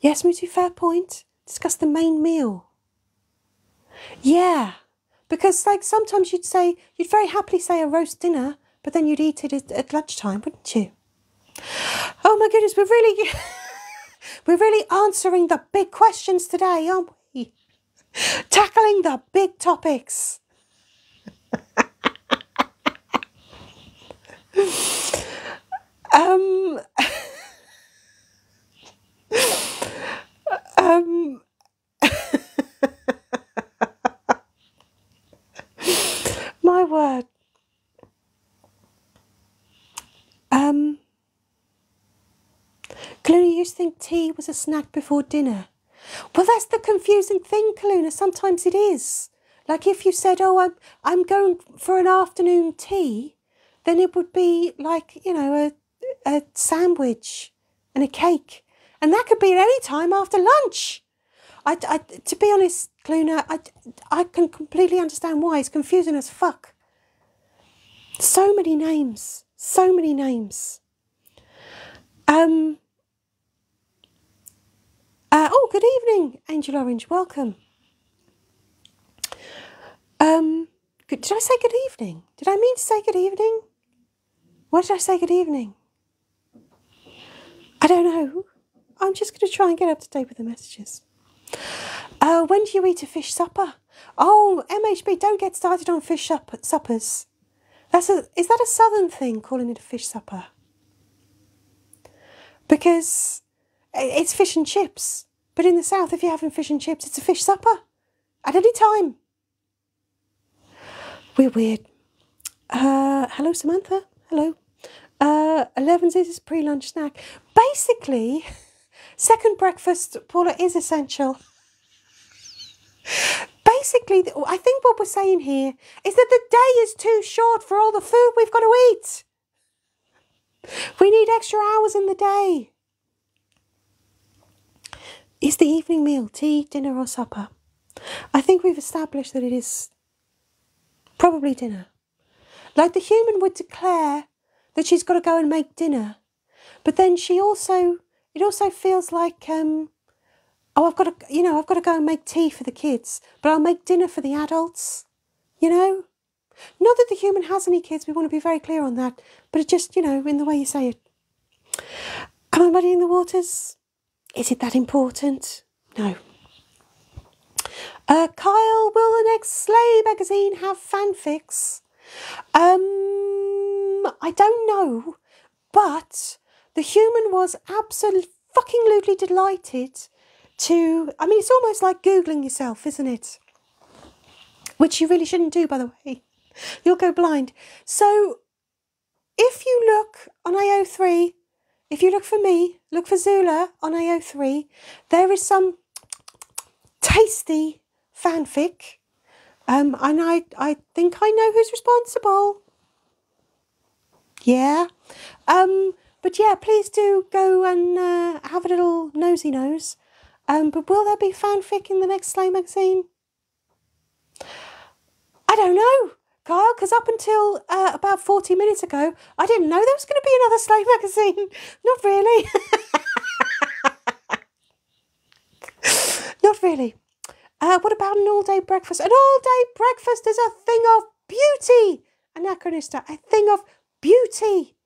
Yes, Mutu, fair point. Discuss the main meal. Yeah. Because, like, sometimes you'd very happily say a roast dinner, but then you'd eat it at lunchtime, wouldn't you? Oh my goodness, we're really answering the big questions today, aren't we? Tackling the big topics. My word. Kaluna used to think tea was a snack before dinner. Well, that's the confusing thing, Kaluna. Sometimes it is. Like if you said, oh, I'm going for an afternoon tea, then it would be like, you know, a sandwich and a cake. And that could be at any time after lunch. To be honest, Kaluna, I can completely understand why. It's confusing as fuck. So many names. So many names. Oh, good evening, Angel Orange. Welcome. Did I say good evening? Did I mean to say good evening? Why did I say good evening? I don't know. I'm just going to try and get up to date with the messages. When do you eat a fish supper? Oh, MHB, don't get started on fish suppers. Is that a southern thing, calling it a fish supper? Because it's fish and chips. But in the south, if you're having fish and chips, it's a fish supper. At any time. We're weird. Hello, Samantha. Hello. 11's is a pre-lunch snack. Basically, second breakfast, Paula, is essential. Basically, I think what we're saying here is that the day is too short for all the food we've got to eat. We need extra hours in the day. Is the evening meal tea, dinner or supper? I think we've established that it is probably dinner. Like the human would declare that she's got to go and make dinner, but then it also feels like, oh, I've got to go and make tea for the kids, but I'll make dinner for the adults, you know? Not that the human has any kids, we want to be very clear on that, but it just, you know, in the way you say it. Am I muddying the waters? Is it that important? No. Kyle, will the next Slay magazine have fanfics? I don't know, but the human was absolutely delighted to, I mean, it's almost like Googling yourself, isn't it? Which you really shouldn't do, by the way. You'll go blind. So, if you look on AO3, if you look for me, look for Zoola on AO3, there is some tasty fanfic. And I think I know who's responsible. Yeah. But yeah, please do go and have a little nosy nose. But will there be fanfic in the next Slay magazine? I don't know, Kyle, because up until about 40 minutes ago, I didn't know there was going to be another Slay magazine. Not really. Not really. What about an all-day breakfast? An all-day breakfast is a thing of beauty. Anachronista, a thing of beauty.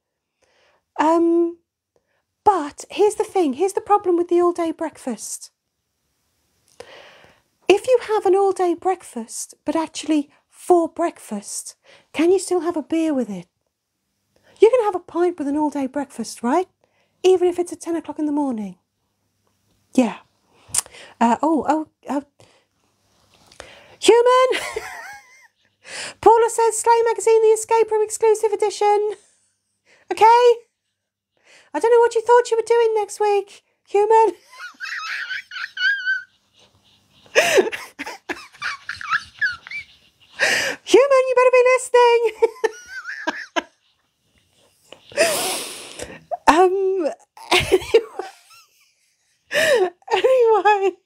But here's the thing. Here's the problem with the all-day breakfast. If you have an all-day breakfast, but actually for breakfast, can you still have a beer with it? You can have a pint with an all-day breakfast, right? Even if it's at 10 o'clock in the morning. Yeah. Human! Paula says, Slay magazine, the Escape Room exclusive edition. Okay? I don't know what you thought you were doing next week, human. Human, you better be listening. Anyway.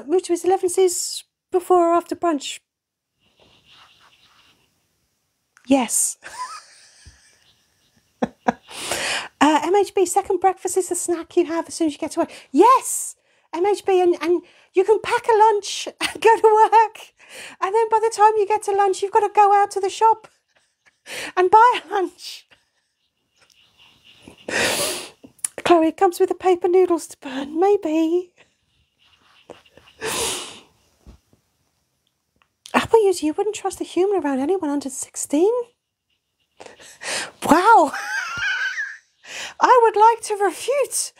Which was 11's before or after brunch? Yes. MHB, second breakfast is the snack you have as soon as you get to work. Yes. MHB, and you can pack a lunch and go to work. And then by the time you get to lunch, you've got to go out to the shop and buy a lunch. Chloe, it comes with the paper noodles to burn. Maybe. Apple user, you wouldn't trust a human around anyone under 16? Wow. I would like to refute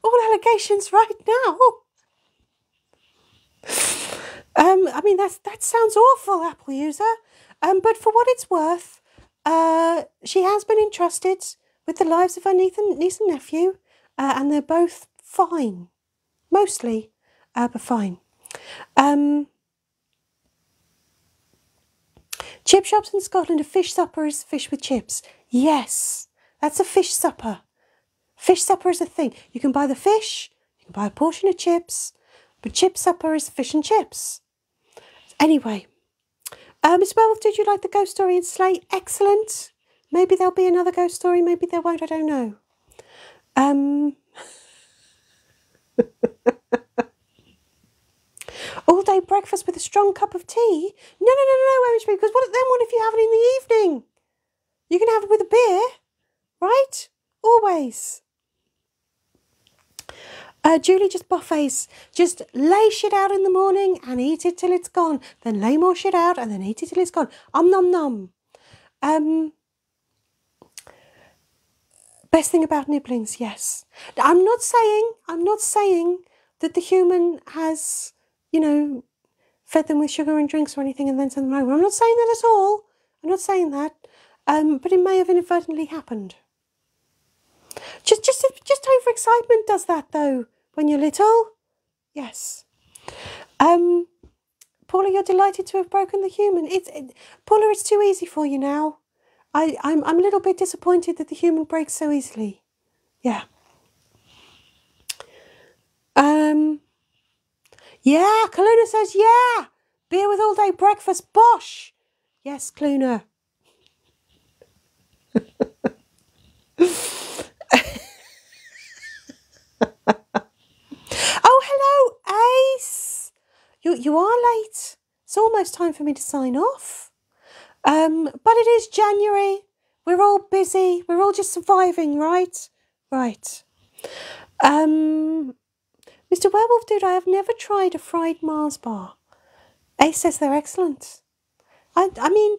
all allegations right now. I mean, that sounds awful, Apple user. But for what it's worth, she has been entrusted with the lives of her niece and nephew, and they're both fine. Mostly, but fine. Chip shops in Scotland, a fish supper is fish with chips. Yes, that's a fish supper. Fish supper is a thing. You can buy the fish, you can buy a portion of chips, but chip supper is fish and chips. Anyway, Miss Werewolf, did you like the ghost story in Slate? Excellent. Maybe there'll be another ghost story, maybe there won't, I don't know. All day breakfast with a strong cup of tea? No, MHB, because what if you have it in the evening? You can have it with a beer, right? Always. Julie, just buffets. Just lay shit out in the morning and eat it till it's gone. Then lay more shit out and then eat it till it's gone. Nom nom. Best thing about nibblings, yes. I'm not saying that the human has, you know, fed them with sugar and drinks or anything and then sent them over. I'm not saying that at all. I'm not saying that. But it may have inadvertently happened. Just overexcitement does that though. When you're little, yes. Paula, you're delighted to have broken the human. Paula, it's too easy for you now. I'm a little bit disappointed that the human breaks so easily. Yeah. Yeah, Kaluna says, yeah. Beer with all day breakfast, bosh. Yes, Kaluna. Oh, hello, Ace. You are late. It's almost time for me to sign off. But it is January. We're all busy. We're all just surviving, right? Right. Mr. Werewolf Dude, I have never tried a fried Mars bar. Ace says they're excellent. I mean,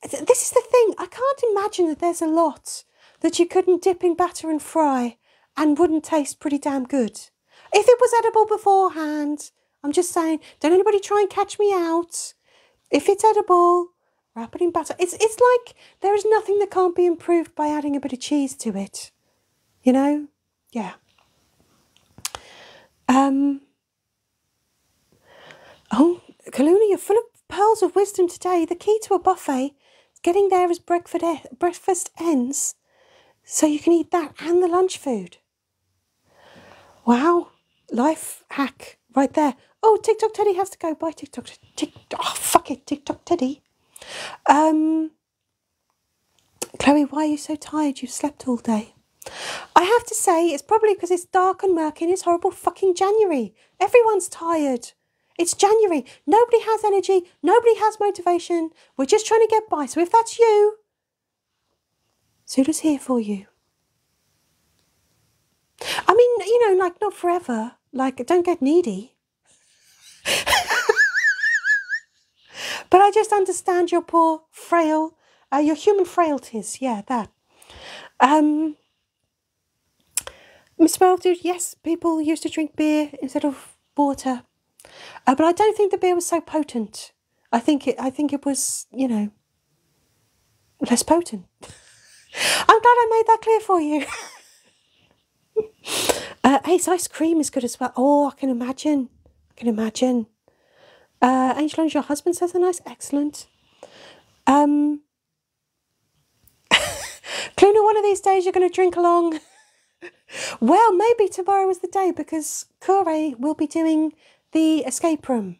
this is the thing. I can't imagine that there's a lot that you couldn't dip in batter and fry and wouldn't taste pretty damn good. If it was edible beforehand, I'm just saying, don't anybody try and catch me out. If it's edible, wrap it in batter. It's like there is nothing that can't be improved by adding a bit of cheese to it. You know? Yeah. Oh, Kaluna, you're full of pearls of wisdom today. The key to a buffet is getting there as breakfast ends so you can eat that and the lunch food. Wow. Life hack right there. Oh, TikTok Teddy has to go. Bye, TikTok. Oh, fuck it, TikTok Teddy. Chloe, why are you so tired? You've slept all day. I have to say, it's probably because it's dark and murky and it's horrible fucking January. Everyone's tired. It's January. Nobody has energy. Nobody has motivation. We're just trying to get by. So if that's you, Zoola's here for you. I mean, you know, like, not forever. Like, don't get needy. But I just understand your poor, frail, your human frailties. Yeah, that. Miss Dude, yes, people used to drink beer instead of water. But I don't think the beer was so potent. I think it was, you know, less potent. I'm glad I made that clear for you. Ace ice cream is good as well. Oh, I can imagine. Angel, your husband says they're nice. Excellent. Cluna, one of these days you're going to drink along. Well, maybe tomorrow is the day because Kure will be doing the escape room.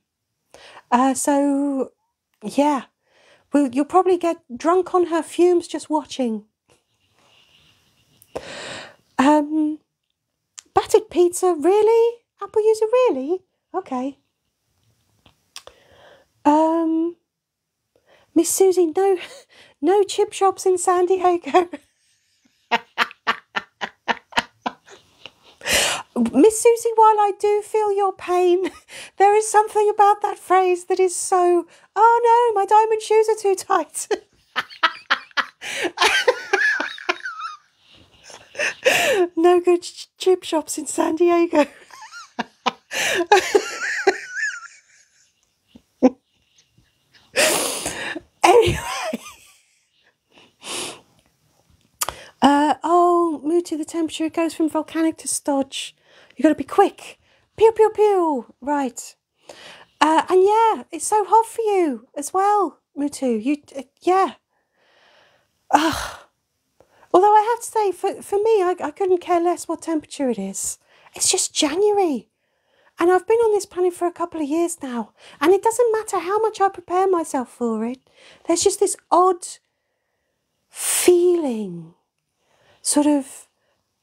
So, yeah. You'll probably get drunk on her fumes just watching. Battered pizza, really? Apple user, really? Okay. Miss Susie, no chip shops in San Diego. Miss Susie, while I do feel your pain, there is something about that phrase that is so, oh no, my diamond shoes are too tight. No good chip shops in San Diego. Anyway. Oh, Mutu, the temperature, it goes from volcanic to stodge. You got to be quick. Pew, pew, pew. Right. And yeah, it's so hot for you as well, Mutu. Yeah. Although I have to say, for me, I couldn't care less what temperature it is. It's just January. And I've been on this planet for a couple of years now. And it doesn't matter how much I prepare myself for it. There's just this odd feeling sort of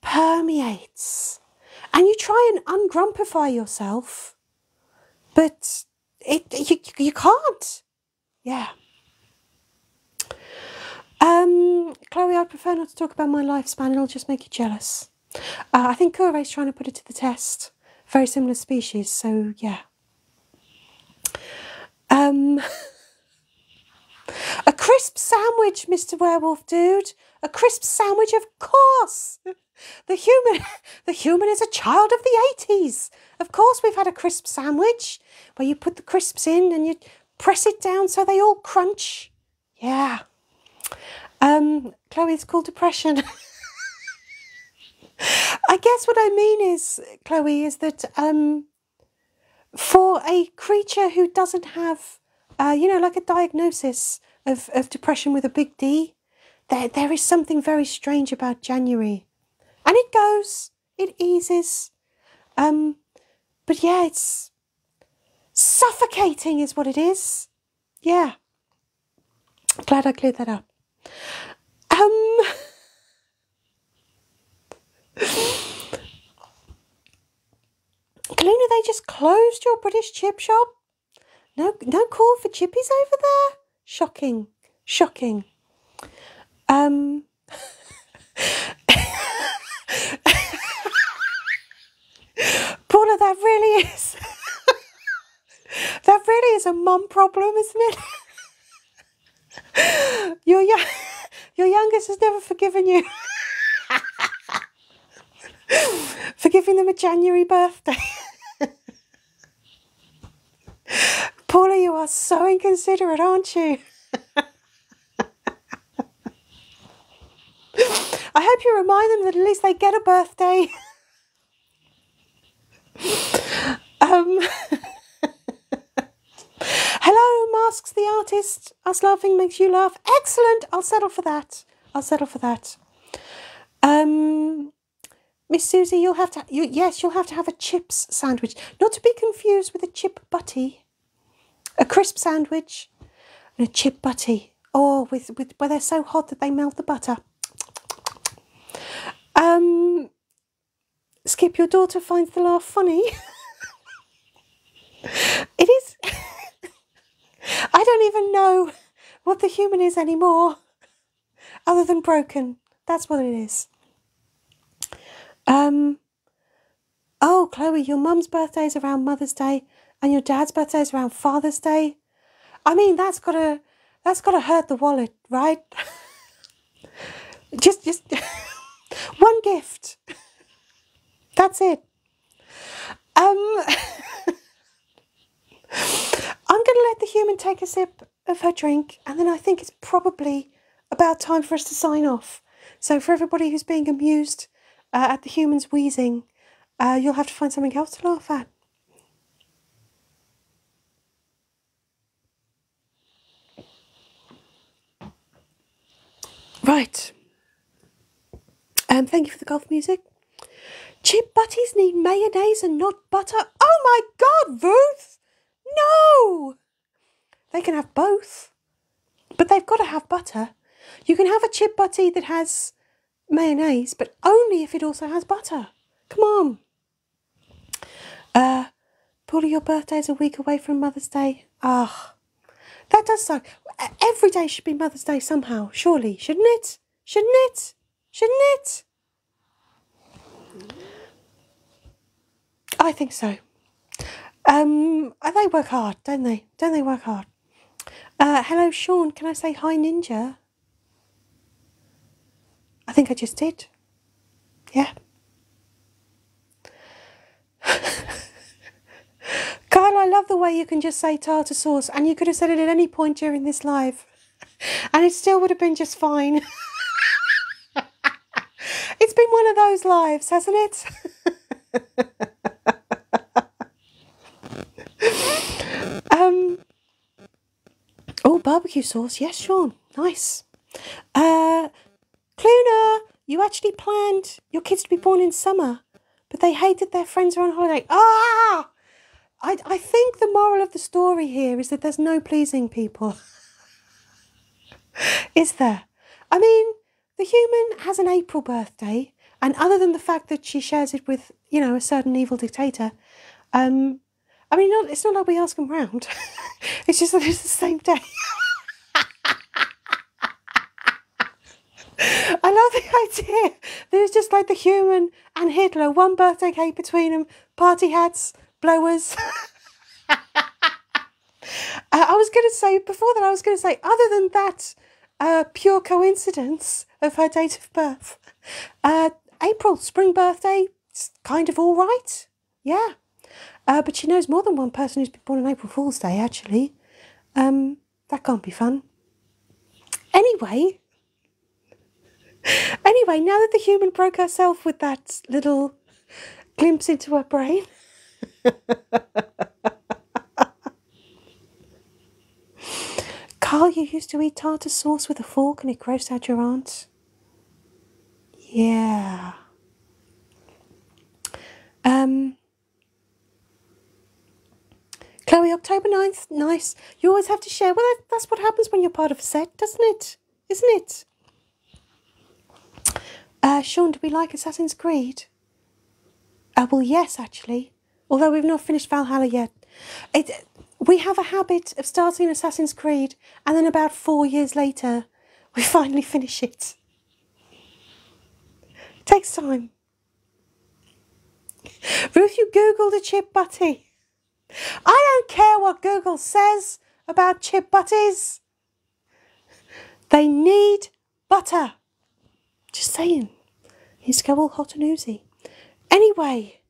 permeates. And you try and ungrumpify yourself. But you can't. Yeah. Chloe, I'd prefer not to talk about my lifespan. It'll just make you jealous. I think Kurei's trying to put it to the test. Very similar species, so yeah. A crisp sandwich, Mr. Werewolf Dude. A crisp sandwich, of course. The human is a child of the 80s. Of course we've had a crisp sandwich where you put the crisps in and you press it down so they all crunch. Yeah. Chloe, it's called depression. I guess what I mean is, Chloe, is that for a creature who doesn't have, like a diagnosis of depression with a big D, there is something very strange about January. And it goes, it eases. But yeah, it's suffocating is what it is. Yeah. Glad I cleared that up. Kaluna, they just closed your British chip shop? No call for chippies over there? Shocking. Shocking. Paula, that really is... that really is a mum problem, isn't it? Your youngest has never forgiven you for giving them a January birthday. Paula, you are so inconsiderate, aren't you? I hope you remind them that at least they get a birthday. Hello, Masks the Artist. Us laughing makes you laugh. Excellent. I'll settle for that. I'll settle for that. Miss Susie, you'll have to have a chips sandwich. Not to be confused with a chip butty. A crisp sandwich and a chip butty. Or where they're so hot that they melt the butter. Skip, your daughter finds the laugh funny. It is... I don't even know what the human is anymore. Other than broken. That's what it is. Oh, Chloe, your mum's birthday is around Mother's Day and your dad's birthday is around Father's Day. I mean, that's gotta hurt the wallet, right? just one gift. That's it. I'm going to let the human take a sip of her drink, and then I think it's probably about time for us to sign off. So for everybody who's being amused at the human's wheezing, you'll have to find something else to laugh at. Right. Thank you for the golf music. Chip butties need mayonnaise and not butter. Oh my God, Ruth! No! They can have both, but they've got to have butter. You can have a chip butty that has mayonnaise, but only if it also has butter. Come on. Paula, your birthday's a week away from Mother's Day. Ah, that does suck. Every day should be Mother's Day somehow, surely, shouldn't it? Shouldn't it? Shouldn't it? I think so. They work hard, don't they? Don't they work hard? Hello, Sean. Can I say hi, Ninja? I think I just did. Yeah. Carl, I love the way you can just say tartar sauce, and you could have said it at any point during this live, and it still would have been just fine. It's been one of those lives, hasn't it? Oh, barbecue sauce. Yes, Sean. Nice. Cluna, you actually planned your kids to be born in summer, but they hated their friends are on holiday. Ah! I think the moral of the story here is that there's no pleasing people. Is there? I mean, the human has an April birthday, and other than the fact that she shares it with, you know, a certain evil dictator, I mean, it's not like we ask them round. It's just that it's the same day. I love the idea that it's just like the human and Hitler, one birthday cake between them, party hats, blowers. I was going to say, before that, other than that pure coincidence of her date of birth, April, spring birthday, it's kind of all right. Yeah. But she knows more than one person who's been born on April Fool's Day, actually. That can't be fun. Anyway, now that the human broke herself with that little glimpse into her brain. Carl, you used to eat tartar sauce with a fork and it grossed out your aunt? Yeah. Chloe, October 9th, nice. You always have to share. Well, that's what happens when you're part of a set, doesn't it? Isn't it? Sean, do we like Assassin's Creed? Well, yes, actually. Although we've not finished Valhalla yet. We have a habit of starting Assassin's Creed, and then about 4 years later, we finally finish it. It takes time. Ruth, you Googled a chip butty. I don't care what Google says about chip butties. They need butter. Just saying. Needs to go all hot and oozy. Anyway.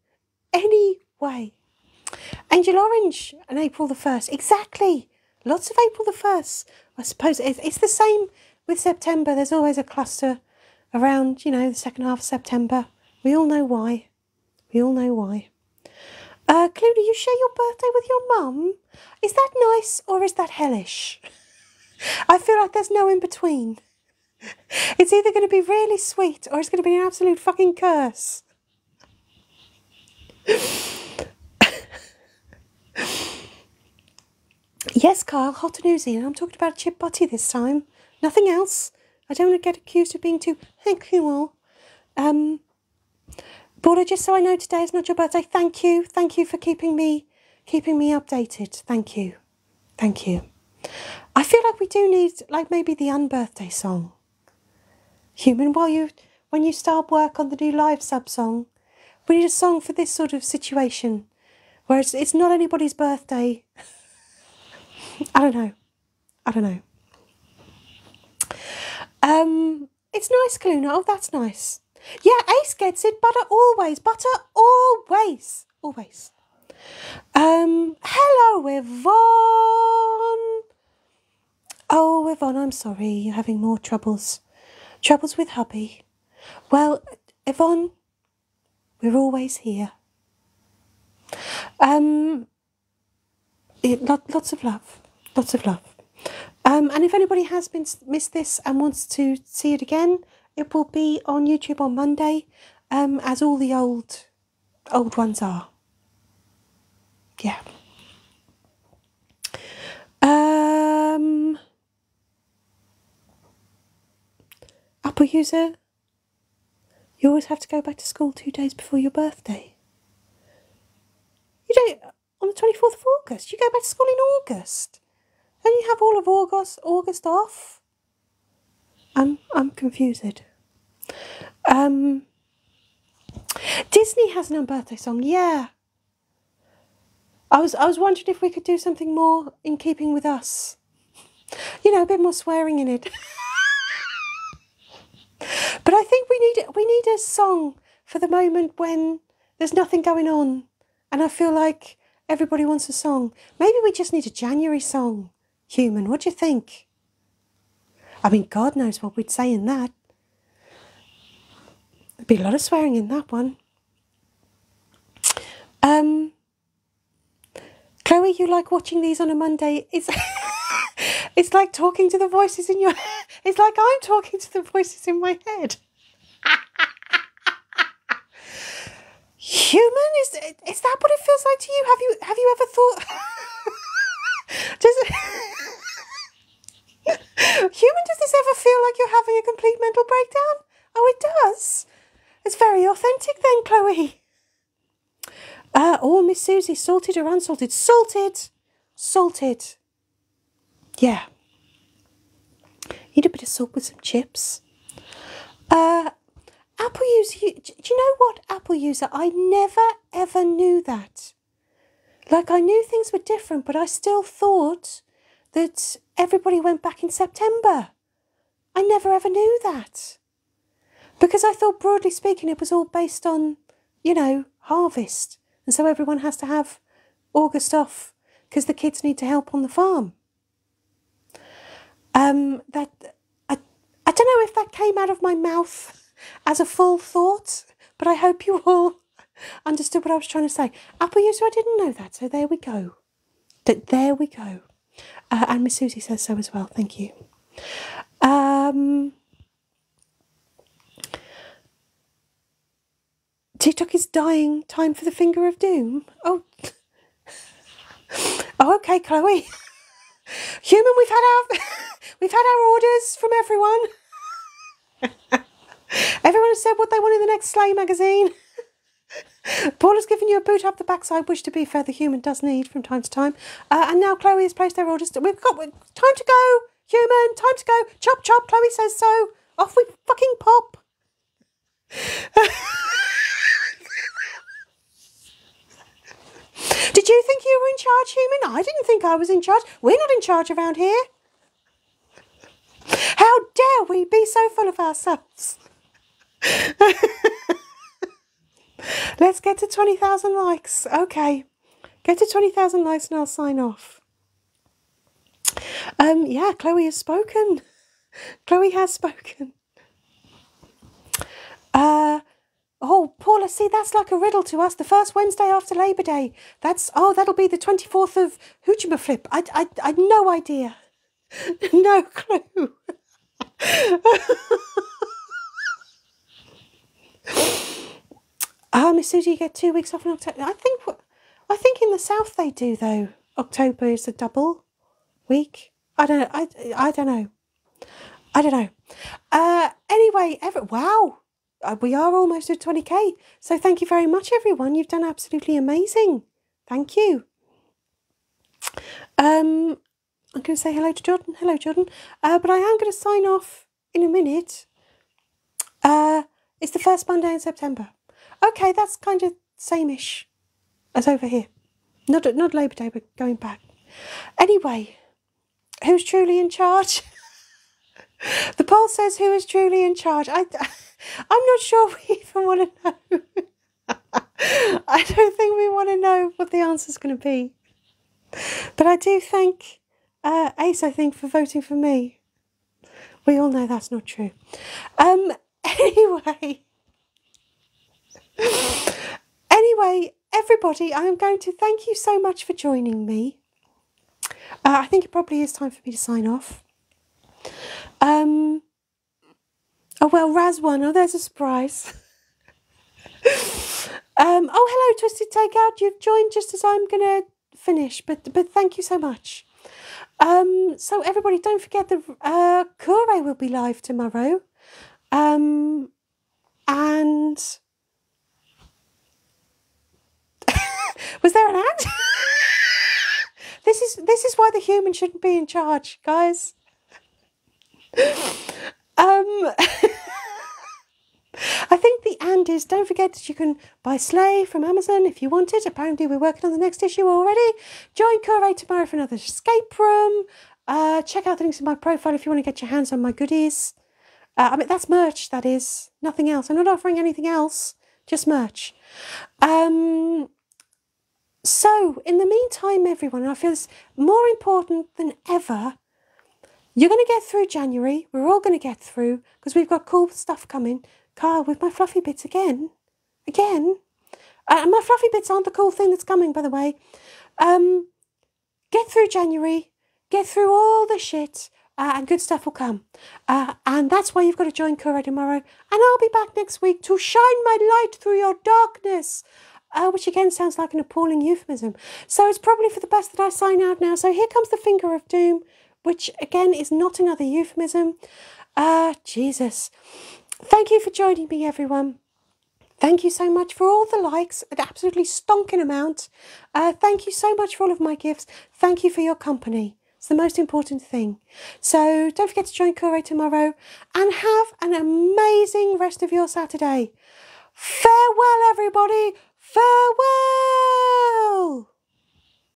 Angel Orange and April the 1st. Exactly. Lots of April the 1st. I suppose it's the same with September. There's always a cluster around, you know, the second half of September. We all know why. Cluna, you share your birthday with your mum? Is that nice or is that hellish? I feel like there's no in between. It's either going to be really sweet or it's going to be an absolute fucking curse. Yes, Kyle, hot and oozy, and I'm talking about a chip butty this time. Nothing else. I don't want to get accused of being too sexual. Paula, just so I know today is not your birthday. Thank you for keeping me updated. Thank you. I feel like we do need, like, maybe the unbirthday song. Human, when you start work on the new live sub song, we need a song for this sort of situation where it's not anybody's birthday. I don't know. It's nice, Kaluna. Oh, that's nice. Yeah, Ace gets it. Butter always. Hello, Yvonne. Oh, Yvonne, I'm sorry. You're having more troubles with hubby. Well, Yvonne, we're always here. Lots of love. And if anybody has missed this and wants to see it again, it will be on YouTube on Monday, as all the old ones are. Yeah. Apple user, you always have to go back to school 2 days before your birthday. You don't, on the 24th of August. You go back to school in August. And you have all of August off. I'm confused. Disney has an unbirthday song, yeah. I was wondering if we could do something more in keeping with us. You know, a bit more swearing in it. But I think we need a song for the moment when there's nothing going on, and I feel like everybody wants a song. Maybe we just need a January song. Human, what do you think? I mean, God knows what we'd say in that. There'd be a lot of swearing in that one. Chloe, you like watching these on a Monday? It's like talking to the voices in your... It's like I'm talking to the voices in my head. Human, is that what it feels like to you? Have you ever thought... Human, does this ever feel like you're having a complete mental breakdown? Oh, it does. It's very authentic then, Chloe. Oh, Miss Susie, salted or unsalted? Salted. Salted. Yeah. Need a bit of salt with some chips. Apple user, do you know what, Apple user? I never ever knew that. Like, I knew things were different, but I still thought that everybody went back in September. I never ever knew that. Because I thought, broadly speaking, it was all based on, you know, harvest. And so everyone has to have August off because the kids need to help on the farm. I don't know if that came out of my mouth as a full thought, but I hope you all understood what I was trying to say. Apple user, I didn't know that, so there we go. There we go. And Miss Susie says so as well. Thank you. TikTok is dying. Time for the finger of doom. Oh, oh, okay, Chloe. Human, we've had our orders from everyone. Everyone has said what they want in the next Slay magazine. Paula's given you a boot up the backside, which, to be fair, the Human does need from time to time. And now Chloe has placed their orders. We've got time to go, Human. Time to go. Chop, chop. Chloe says so. Off we fucking pop. Did you think you were in charge, Human? I didn't think I was in charge. We're not in charge around here. How dare we be so full of ourselves? Let's get to 20,000 likes. Okay. Get to 20,000 likes and I'll sign off. Yeah, Chloe has spoken. Chloe has spoken. Oh, Paula, see, that's like a riddle to us. The first Wednesday after Labour Day. That'll be the 24th of Hoochimaflip. I'd no idea. No clue. Miss Susie, you get 2 weeks off in October. I think in the south they do though. October is a double week. I don't know. I don't know. I don't know. Anyway, wow. We are almost at 20k. So thank you very much, everyone. You've done absolutely amazing. Thank you. I'm going to say hello to Jordan. Hello, Jordan. But I am going to sign off in a minute. It's the first Monday in September. Okay, that's kind of same-ish as over here. Not Labour Day, but going back. Anyway, who's truly in charge? The poll says who is truly in charge. I'm not sure we even want to know. I don't think we want to know what the answer's going to be. But I do thank Ace, I think, for voting for me. We all know that's not true. Anyway, everybody, I am going to thank you so much for joining me. I think it probably is time for me to sign off. Oh, well, Raz won. Oh, there's a surprise. Oh, hello, Twisted Takeout. You've joined just as I'm going to finish, but thank you so much. So everybody, don't forget the Kure will be live tomorrow. And Was there an ad? This is why the human shouldn't be in charge, guys. I think the and is, don't forget that you can buy Slay from Amazon if you want it. Apparently we're working on the next issue already. Join Corey tomorrow for another escape room. Check out the links in my profile if you want to get your hands on my goodies. I mean, that's merch, that is. Nothing else. I'm not offering anything else. Just merch. So, in the meantime, everyone, and I feel it's more important than ever, you're going to get through January. We're all going to get through because we've got cool stuff coming. Carl, with my fluffy bits again. And my fluffy bits aren't the cool thing that's coming, by the way. Get through January. Get through all the shit. And good stuff will come. And that's why you've got to join Kura tomorrow. And I'll be back next week to shine my light through your darkness. Which again sounds like an appalling euphemism. So it's probably for the best that I sign out now. So here comes the finger of doom, which again is not another euphemism. Jesus. Thank you for joining me, everyone. Thank you so much for all the likes, an absolutely stonking amount. Thank you so much for all of my gifts. Thank you for your company. It's the most important thing. So don't forget to join Kure tomorrow and have an amazing rest of your Saturday. Farewell, everybody. Farewell.